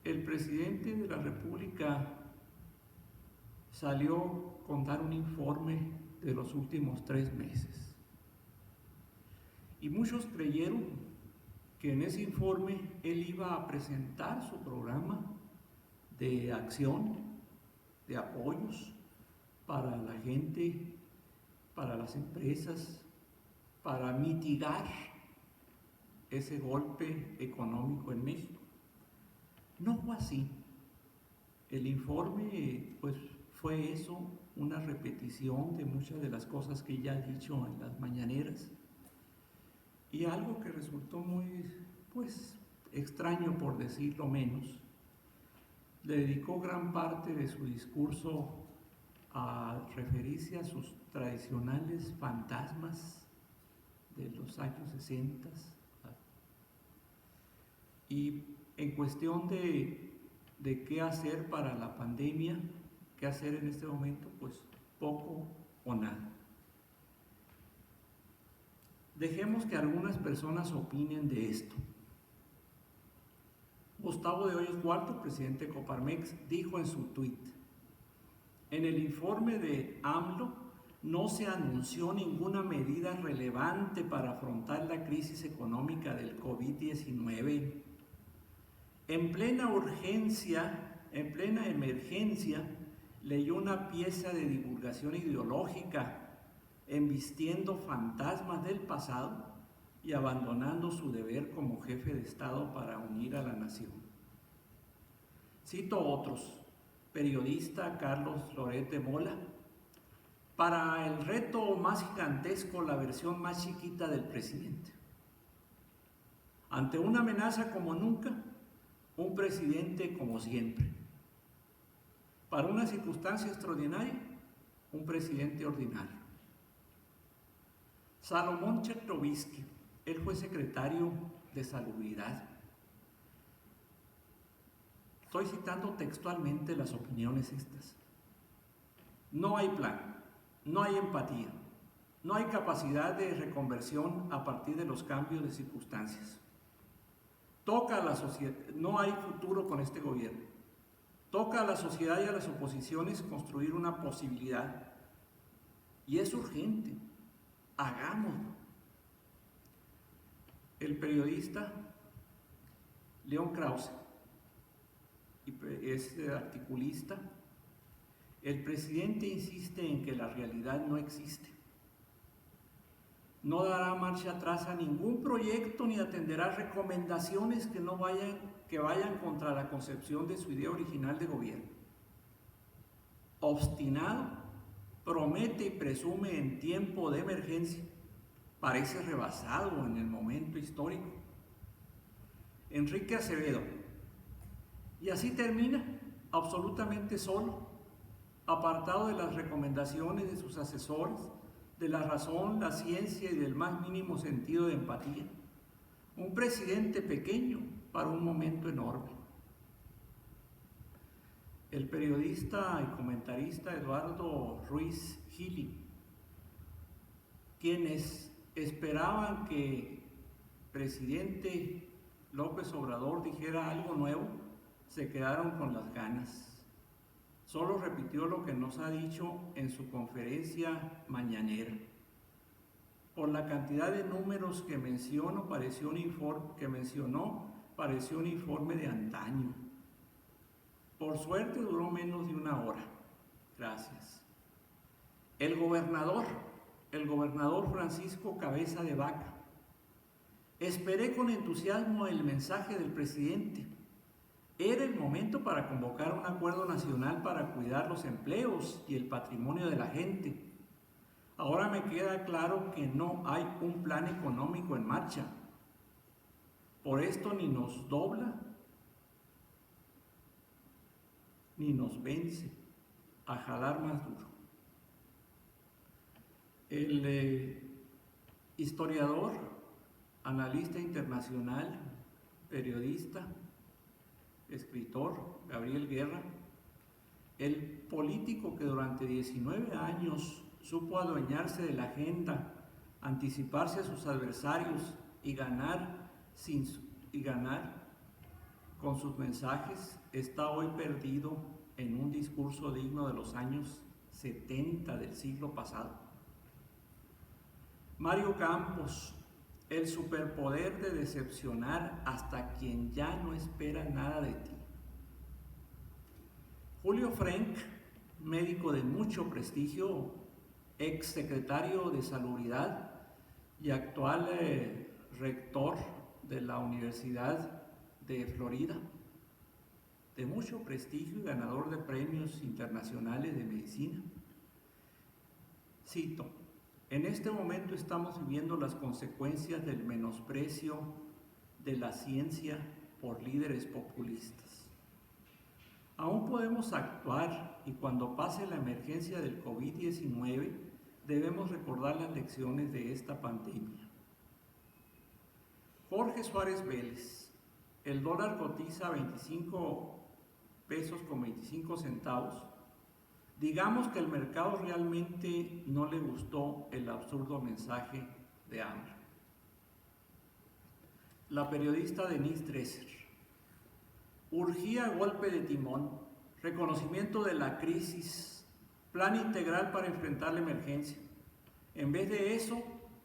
Speaker 1: el presidente de la República salió con dar un informe de los últimos 3 meses. Y muchos creyeron que en ese informe él iba a presentar su programa de acción, de apoyos para la gente, para las empresas, para mitigar ese golpe económico en México. No fue así. El informe, pues, fue eso, una repetición de muchas de las cosas que ya ha dicho en las mañaneras. Y algo que resultó muy, pues, extraño por decirlo menos, le dedicó gran parte de su discurso a referirse a sus tradicionales fantasmas de los años 60. Y en cuestión de qué hacer para la pandemia, qué hacer en este momento, pues poco o nada. Dejemos que algunas personas opinen de esto. Gustavo de Hoyos Cuarto, presidente de Coparmex, dijo en su tuit: en el informe de AMLO no se anunció ninguna medida relevante para afrontar la crisis económica del COVID-19. En plena urgencia, en plena emergencia, leyó una pieza de divulgación ideológica, embistiendo fantasmas del pasado y abandonando su deber como jefe de Estado para unir a la nación. Cito otros: periodista Carlos Loret de Mola: para el reto más gigantesco, la versión más chiquita del presidente. Ante una amenaza como nunca, un presidente como siempre. Para una circunstancia extraordinaria, un presidente ordinario. Salomón Chertovisky, él fue secretario de Salubridad. Estoy citando textualmente las opiniones estas. No hay plan, no hay empatía, no hay capacidad de reconversión a partir de los cambios de circunstancias. Toca a la sociedad, no hay futuro con este gobierno. Toca a la sociedad y a las oposiciones construir una posibilidad. Y es urgente, hagámoslo. El periodista León Krause es articulista. El presidente insiste en que la realidad no existe. No dará marcha atrás a ningún proyecto ni atenderá recomendaciones que vayan contra la concepción de su idea original de gobierno. Obstinado, promete y presume en tiempo de emergencia. Parece rebasado en el momento histórico. Enrique Acevedo. Y así termina, absolutamente solo, apartado de las recomendaciones de sus asesores, de la razón, la ciencia y del más mínimo sentido de empatía. Un presidente pequeño para un momento enorme. El periodista y comentarista Eduardo Ruiz Gili, quienes esperaban que el presidente López Obrador dijera algo nuevo, se quedaron con las ganas. Solo repitió lo que nos ha dicho en su conferencia mañanera. Por la cantidad de números que mencionó, pareció un informe de antaño. Por suerte duró menos de una hora. Gracias. El gobernador Francisco Cabeza de Vaca. Esperé con entusiasmo el mensaje del presidente. Era el momento para convocar un acuerdo nacional para cuidar los empleos y el patrimonio de la gente. Ahora me queda claro que no hay un plan económico en marcha. Por esto ni nos dobla, ni nos vence a jalar más duro. El historiador, analista internacional, periodista, escritor Gabriel Guerra, el político que durante 19 años supo adueñarse de la agenda, anticiparse a sus adversarios y ganar con sus mensajes, está hoy perdido en un discurso digno de los años 70 del siglo pasado. Mario Campos, el superpoder de decepcionar hasta quien ya no espera nada de ti. Julio Frenk, médico de mucho prestigio, ex secretario de Salubridad y actual rector de la Universidad de Florida, de mucho prestigio y ganador de premios internacionales de medicina. Cito: en este momento estamos viviendo las consecuencias del menosprecio de la ciencia por líderes populistas. Aún podemos actuar y cuando pase la emergencia del COVID-19 debemos recordar las lecciones de esta pandemia. Jorge Suárez Vélez, el dólar cotiza a 25 pesos con 25 centavos. Digamos que el mercado realmente no le gustó el absurdo mensaje de AMLO. la periodista Denise Dresser. Urgía golpe de timón, reconocimiento de la crisis, plan integral para enfrentar la emergencia. En vez de eso,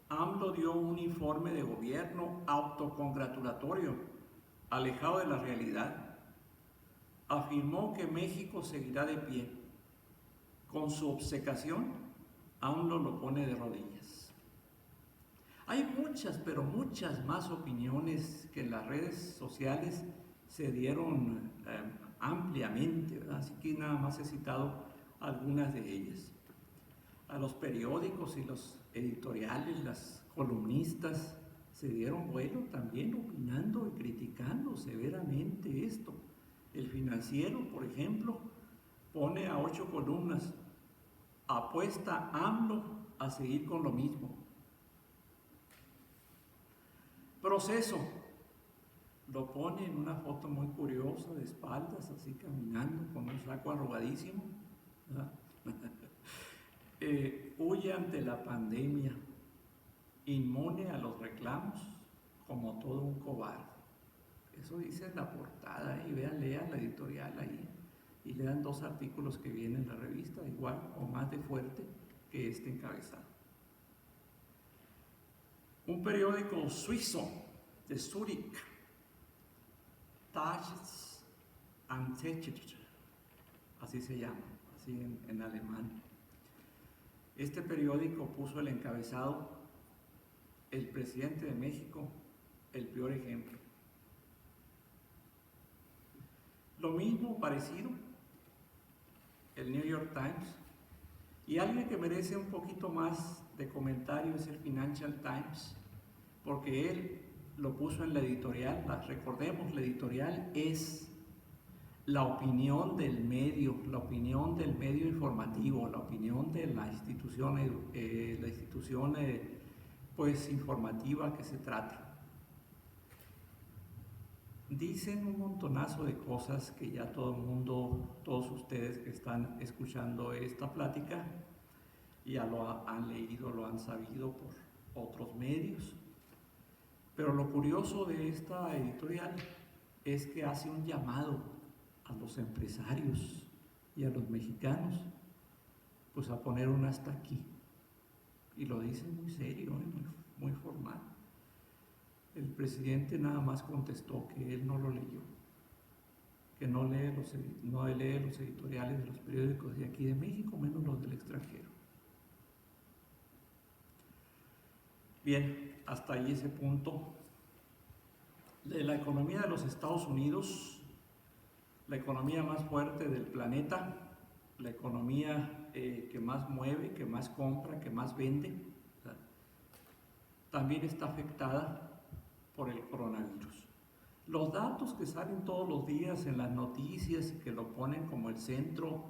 Speaker 1: AMLO dio un informe de gobierno autocongratulatorio, alejado de la realidad. Afirmó que México seguirá de pie. Con su obcecación, AMLO lo pone de rodillas. Hay muchas, pero muchas más opiniones que en las redes sociales se dieron ampliamente, ¿verdad? Así que nada más he citado algunas de ellas. A los periódicos y los editoriales, las columnistas se dieron vuelo también opinando y criticando severamente esto. El Financiero, por ejemplo, pone a 8 columnas, apuesta AMLO a seguir con lo mismo. Proceso, lo pone en una foto muy curiosa, de espaldas, así caminando, con un saco arrugadísimo. Huye ante la pandemia, inmune a los reclamos, como todo un cobarde. Eso dice en la portada, y vean, lean la editorial ahí, y lean 2 artículos que vienen en la revista, igual o más de fuerte que este encabezado. Un periódico suizo de Zúrich, Tages and Technik, así se llama, así en alemán. Este periódico puso el encabezado: el presidente de México, el peor ejemplo. Lo mismo, parecido, el New York Times. Y alguien que merece un poquito más de comentario es el Financial Times, porque él lo puso en la editorial. Recordemos, la editorial es la opinión del medio informativo, la opinión de la institución, pues informativa que se trata. Dicen un montonazo de cosas que ya todo el mundo, todos ustedes que están escuchando esta plática, ya lo han leído, lo han sabido por otros medios. Pero lo curioso de esta editorial es que hace un llamado a los empresarios y a los mexicanos, pues a poner un hasta aquí. Y lo dice muy serio, muy formal. El presidente nada más contestó que él no lo leyó, que no lee los editoriales de los periódicos de aquí de México, menos los del extranjero. Bien, hasta ahí ese punto. De la economía de los Estados Unidos, la economía más fuerte del planeta, la economía que más mueve, que más compra, que más vende, también está afectada por el coronavirus. Los datos que salen todos los días en las noticias y que lo ponen como el centro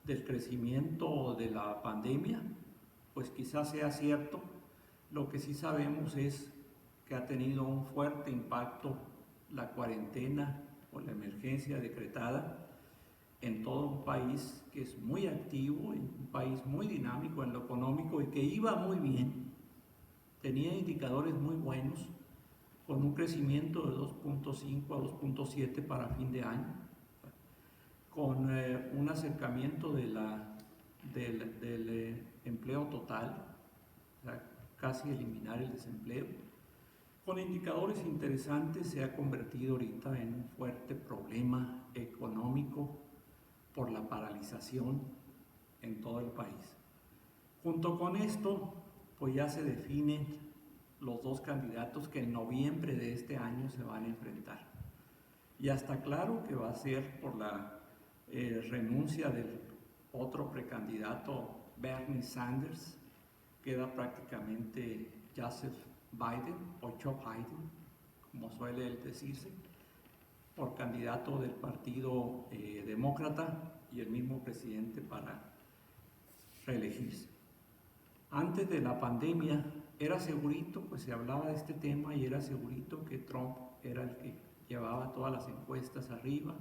Speaker 1: del crecimiento de la pandemia, pues quizás sea cierto. Lo que sí sabemos es que ha tenido un fuerte impacto la cuarentena o la emergencia decretada en todo un país que es muy activo, en un país muy dinámico en lo económico y que iba muy bien, tenía indicadores muy buenos, con un crecimiento de 2.5 a 2.7 para fin de año, con un acercamiento del empleo total, o sea, casi eliminar el desempleo. Con indicadores interesantes, se ha convertido ahorita en un fuerte problema económico por la paralización en todo el país. Junto con esto, pues ya se definen los 2 candidatos que en noviembre de este año se van a enfrentar. Ya está claro que va a ser por la renuncia del otro precandidato, Bernie Sanders. Queda prácticamente Joseph Biden o Joe Biden, como suele decirse, por candidato del partido demócrata y el mismo presidente para reelegirse. Antes de la pandemia era segurito, pues se hablaba de este tema y era segurito que Trump era el que llevaba todas las encuestas arriba,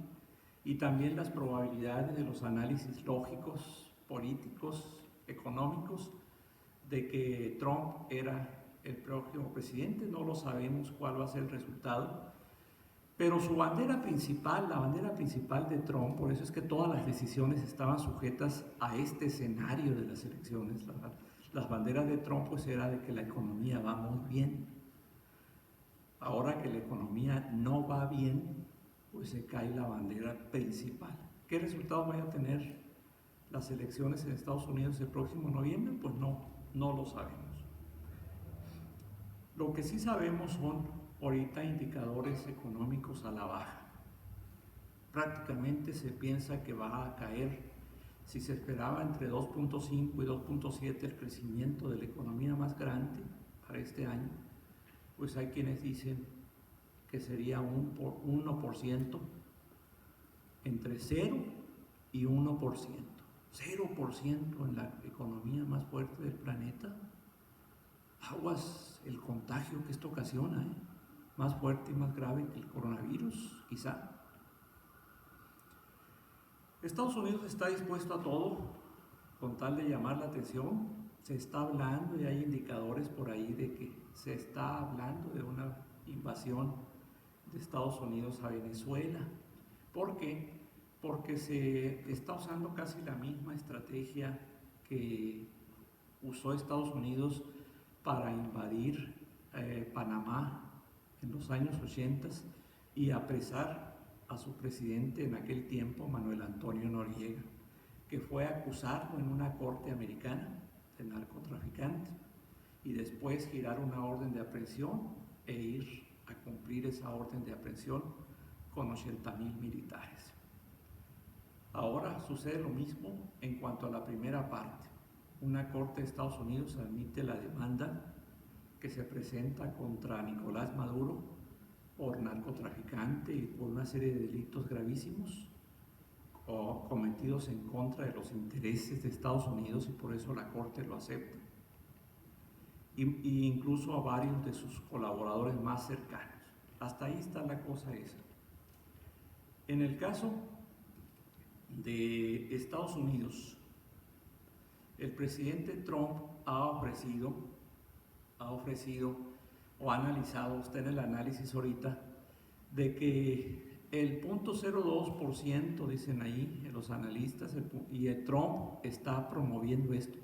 Speaker 1: y también las probabilidades de los análisis lógicos, políticos, económicos, de que Trump era el próximo presidente, no lo sabemos cuál va a ser el resultado, pero su bandera principal, la bandera principal de Trump, por eso es que todas las decisiones estaban sujetas a este escenario de las elecciones. Las banderas de Trump pues era de que la economía va muy bien. Ahora que la economía no va bien, pues se cae la bandera principal. ¿Qué resultados van a tener las elecciones en Estados Unidos el próximo noviembre? Pues no lo sabemos. Lo que sí sabemos son ahorita indicadores económicos a la baja. Prácticamente se piensa que va a caer, si se esperaba entre 2.5 y 2.7 el crecimiento de la economía más grande para este año, pues hay quienes dicen que sería un 1%, entre 0 y 1%. 0% en la economía más fuerte del planeta. Aguas el contagio que esto ocasiona, más fuerte y más grave que el coronavirus, quizá. Estados Unidos está dispuesto a todo con tal de llamar la atención. Se está hablando y hay indicadores por ahí de que se está hablando de una invasión de Estados Unidos a Venezuela. ¿Por qué? Porque se está usando casi la misma estrategia que usó Estados Unidos para invadir Panamá en los años 80 y apresar a su presidente en aquel tiempo, Manuel Antonio Noriega, que fue acusado en una corte americana de narcotraficante y después girar una orden de aprehensión e ir a cumplir esa orden de aprehensión con 80,000 militares. Ahora sucede lo mismo en cuanto a la primera parte. Una corte de Estados Unidos admite la demanda que se presenta contra Nicolás Maduro por narcotraficante y por una serie de delitos gravísimos cometidos en contra de los intereses de Estados Unidos, y por eso la Corte lo acepta. Y incluso a varios de sus colaboradores más cercanos. Hasta ahí está la cosa esa. En el caso de Estados Unidos, el presidente Trump ha ofrecido o ha analizado, está en el análisis ahorita, de que el 0.02%, dicen ahí los analistas, y el Trump está promoviendo esto,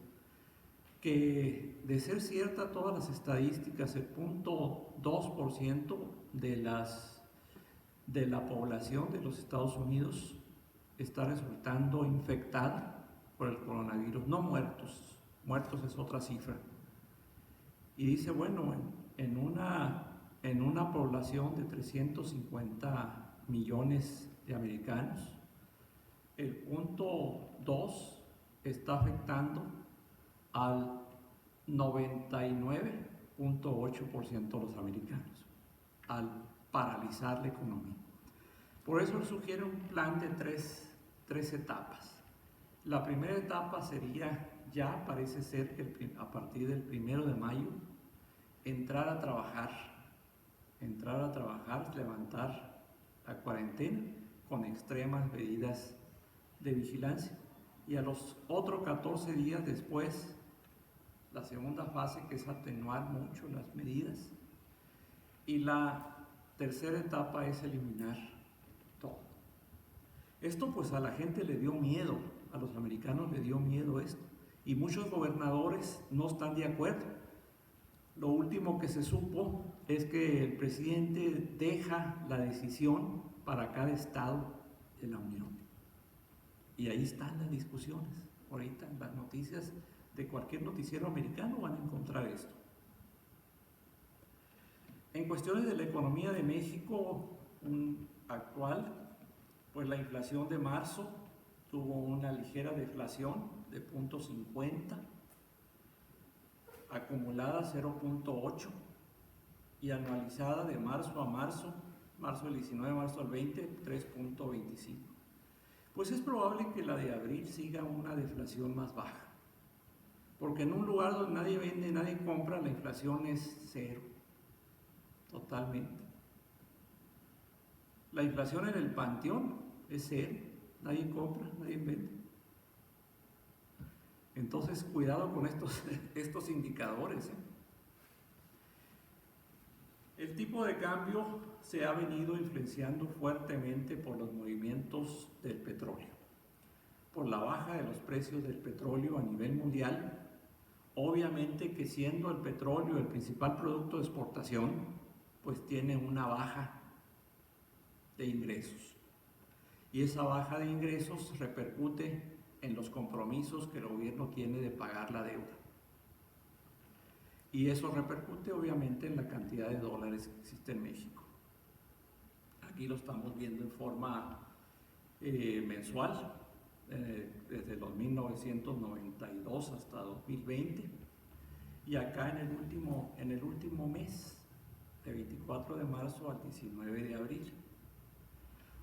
Speaker 1: que de ser cierta todas las estadísticas, el 0.2% de la población de los Estados Unidos está resultando infectada por el coronavirus, no muertos, muertos es otra cifra. Y dice, bueno, en una población de 350 millones de americanos, el 0.2 está afectando al 99.8% de los americanos, al paralizar la economía. Por eso él sugiere un plan de tres etapas. La primera etapa sería, ya parece ser que a partir del 1 de mayo, entrar a trabajar, levantar la cuarentena con extremas medidas de vigilancia. Y a los otros 14 días después, la segunda fase, que es atenuar mucho las medidas. Y la tercera etapa es eliminar todo. Esto pues a la gente le dio miedo, a los americanos le dio miedo esto. Y muchos gobernadores no están de acuerdo. Lo último que se supo es que el presidente deja la decisión para cada estado de la Unión. Y ahí están las discusiones. Ahorita en las noticias de cualquier noticiero americano van a encontrar esto. En cuestiones de la economía de México actual, pues la inflación de marzo tuvo una ligera deflación de 0.50, acumulada 0.8 y anualizada de marzo a marzo del 19, marzo al 20, 3.25. Pues es probable que la de abril siga una deflación más baja, porque en un lugar donde nadie vende, nadie compra, la inflación es cero, totalmente. La inflación en el panteón es cero, nadie compra, nadie vende. Entonces, cuidado con estos indicadores. El tipo de cambio se ha venido influenciando fuertemente por los movimientos del petróleo, por la baja de los precios del petróleo a nivel mundial. Obviamente que siendo el petróleo el principal producto de exportación, pues tiene una baja de ingresos. Y esa baja de ingresos repercute en los compromisos que el gobierno tiene de pagar la deuda. Y eso repercute obviamente en la cantidad de dólares que existe en México. Aquí lo estamos viendo en forma mensual, desde los 1992 hasta 2020, y acá en el último mes, de 24 de marzo al 19 de abril.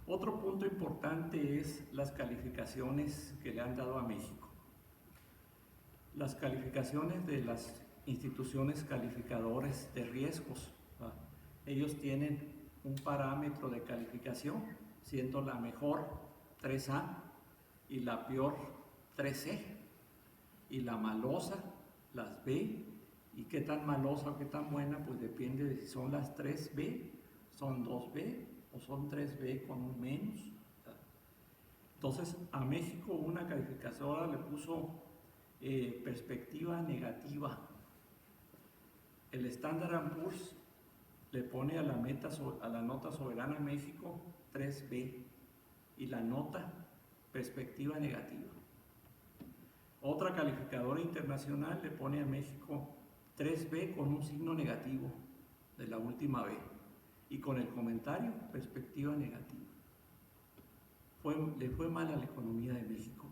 Speaker 1: Otro punto importante es las calificaciones que le han dado a México. Las calificaciones de las instituciones calificadoras de riesgos, ¿va? Ellos tienen un parámetro de calificación, siendo la mejor 3A y la peor 3C, y la malosa las B, y qué tan malosa o qué tan buena, pues depende de si son las 3B, son 2B o son 3B con un menos. Entonces a México una calificadora le puso perspectiva negativa. El Standard & Poor's le pone a la nota soberana México 3B y la nota perspectiva negativa. Otra calificadora internacional le pone a México 3B con un signo negativo de la última B y con el comentario perspectiva negativa. Le fue mal a la economía de México.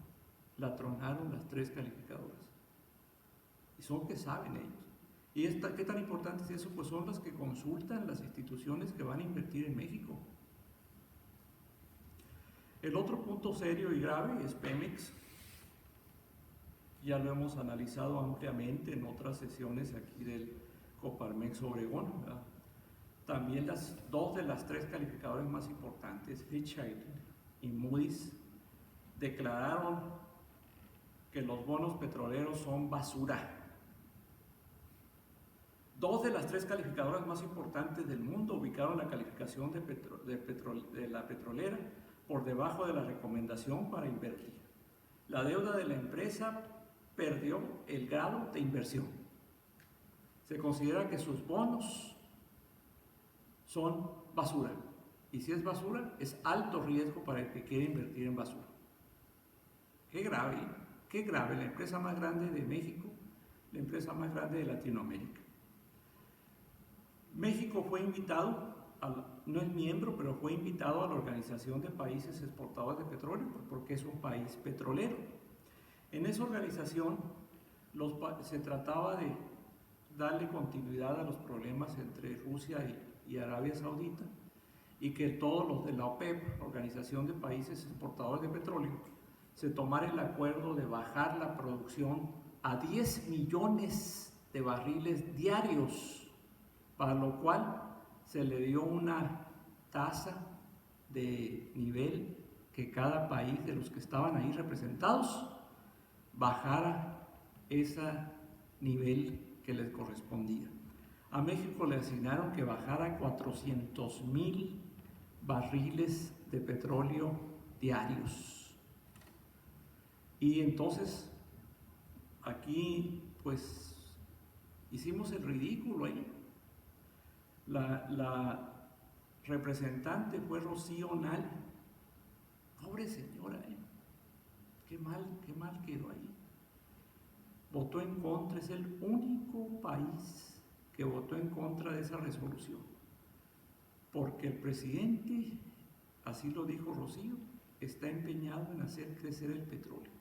Speaker 1: La tronaron las tres calificadoras. Y son que saben ellos. ¿Y qué tan importante es eso? Pues son las que consultan las instituciones que van a invertir en México. El otro punto serio y grave es Pemex. Ya lo hemos analizado ampliamente en otras sesiones aquí del Coparmex Obregón, ¿verdad? También dos de las tres calificadoras más importantes, Fitch y Moody's, declararon que los bonos petroleros son basura. Dos de las tres calificadoras más importantes del mundo ubicaron la calificación de la petrolera por debajo de la recomendación para invertir. La deuda de la empresa perdió el grado de inversión. Se considera que sus bonos son basura. Y si es basura, es alto riesgo para el que quiere invertir en basura. Qué grave, qué grave. La empresa más grande de México, la empresa más grande de Latinoamérica. México fue invitado, no es miembro, pero fue invitado a la Organización de Países Exportadores de Petróleo, porque es un país petrolero. En esa organización se trataba de darle continuidad a los problemas entre Rusia y Arabia Saudita, y que todos los de la OPEP, Organización de Países Exportadores de Petróleo, se tomara el acuerdo de bajar la producción a 10 millones de barriles diarios, para lo cual se le dio una tasa de nivel que cada país de los que estaban ahí representados bajara ese nivel que les correspondía. A México le asignaron que bajara 400,000 barriles de petróleo diarios. Y entonces aquí pues hicimos el ridículo ahí. La representante fue Rocío Nale. Pobre señora, qué mal quedó ahí. Votó en contra, es el único país que votó en contra de esa resolución, porque el presidente, así lo dijo Rocío, está empeñado en hacer crecer el petróleo.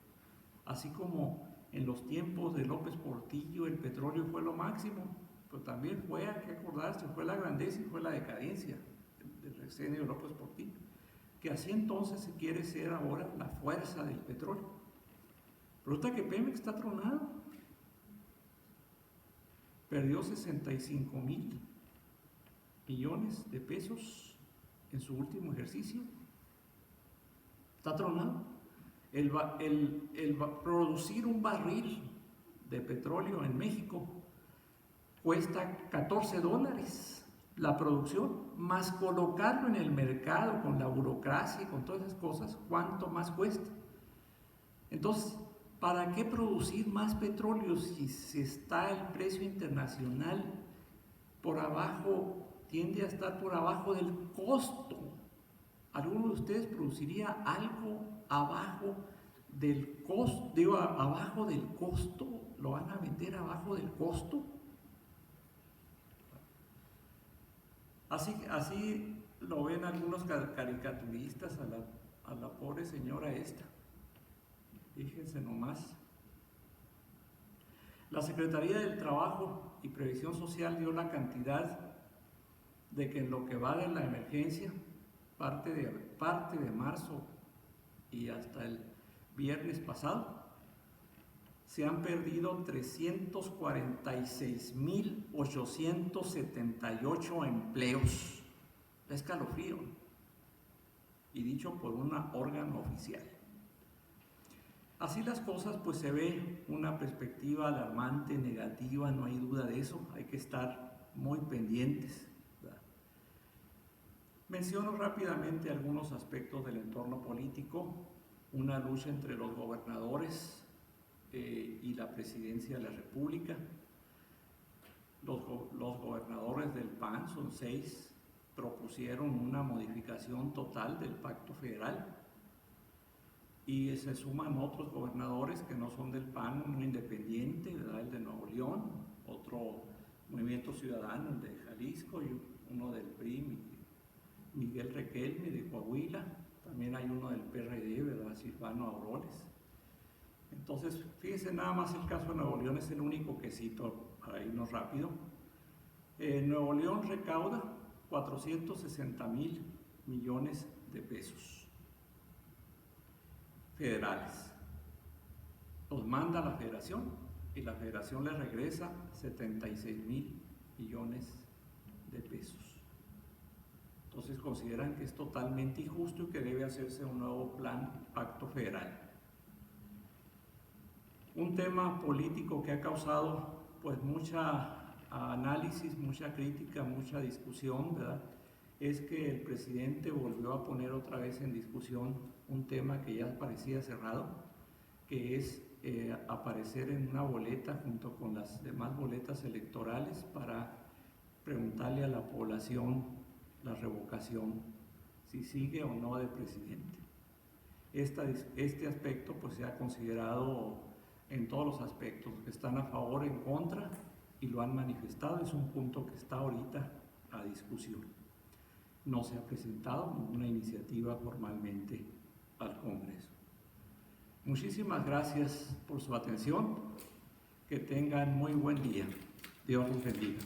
Speaker 1: Así como en los tiempos de López Portillo el petróleo fue lo máximo, pero también fue, hay que acordarse, fue la grandeza y fue la decadencia del sexenio de López Portillo, que así entonces se quiere ser ahora la fuerza del petróleo. Pero hasta que Pemex está tronado. Perdió 65,000 millones de pesos en su último ejercicio. Está tronado. Producir un barril de petróleo en México cuesta $14. la producción, más colocarlo en el mercado con la burocracia y con todas esas cosas, ¿cuánto más cuesta? Entonces, ¿para qué producir más petróleo si está el precio internacional por abajo, tiende a estar por abajo del costo? ¿Alguno de ustedes produciría algo abajo del costo? Digo, abajo del costo, ¿lo van a vender abajo del costo? Así lo ven algunos caricaturistas a la pobre señora esta. Fíjense nomás. La Secretaría del Trabajo y Previsión Social dio la cantidad de que en lo que va de la emergencia, parte de marzo y hasta el viernes pasado, se han perdido 346.878 empleos. Escalofrío. Y dicho por un órgano oficial. Así las cosas, pues se ve una perspectiva alarmante, negativa, no hay duda de eso, hay que estar muy pendientes, ¿verdad? Menciono rápidamente algunos aspectos del entorno político, una lucha entre los gobernadores y la presidencia de la República. Los gobernadores del PAN, son 6, propusieron una modificación total del Pacto Federal, y se suman otros gobernadores que no son del PAN, uno independiente, ¿verdad? El de Nuevo León, otro Movimiento Ciudadano, el de Jalisco, y uno del PRI, Miguel Riquelme, de Coahuila, también hay uno del PRD, ¿verdad? Silvano Aureoles. Entonces, fíjense nada más el caso de Nuevo León, es el único que cito para irnos rápido. Nuevo León recauda 460,000 millones de pesos federales. Los manda la federación y la federación le regresa 76,000 millones de pesos. Entonces consideran que es totalmente injusto y que debe hacerse un nuevo plan pacto federal. Un tema político que ha causado pues mucha análisis, mucha crítica, mucha discusión, ¿verdad? Es que el presidente volvió a poner otra vez en discusión un tema que ya parecía cerrado, que es aparecer en una boleta junto con las demás boletas electorales para preguntarle a la población la revocación, si sigue o no de presidente. Este aspecto pues se ha considerado en todos los aspectos, que están a favor, en contra, y lo han manifestado, es un punto que está ahorita a discusión. No se ha presentado ninguna iniciativa formalmente al Congreso. Muchísimas gracias por su atención, que tengan muy buen día. Dios los bendiga.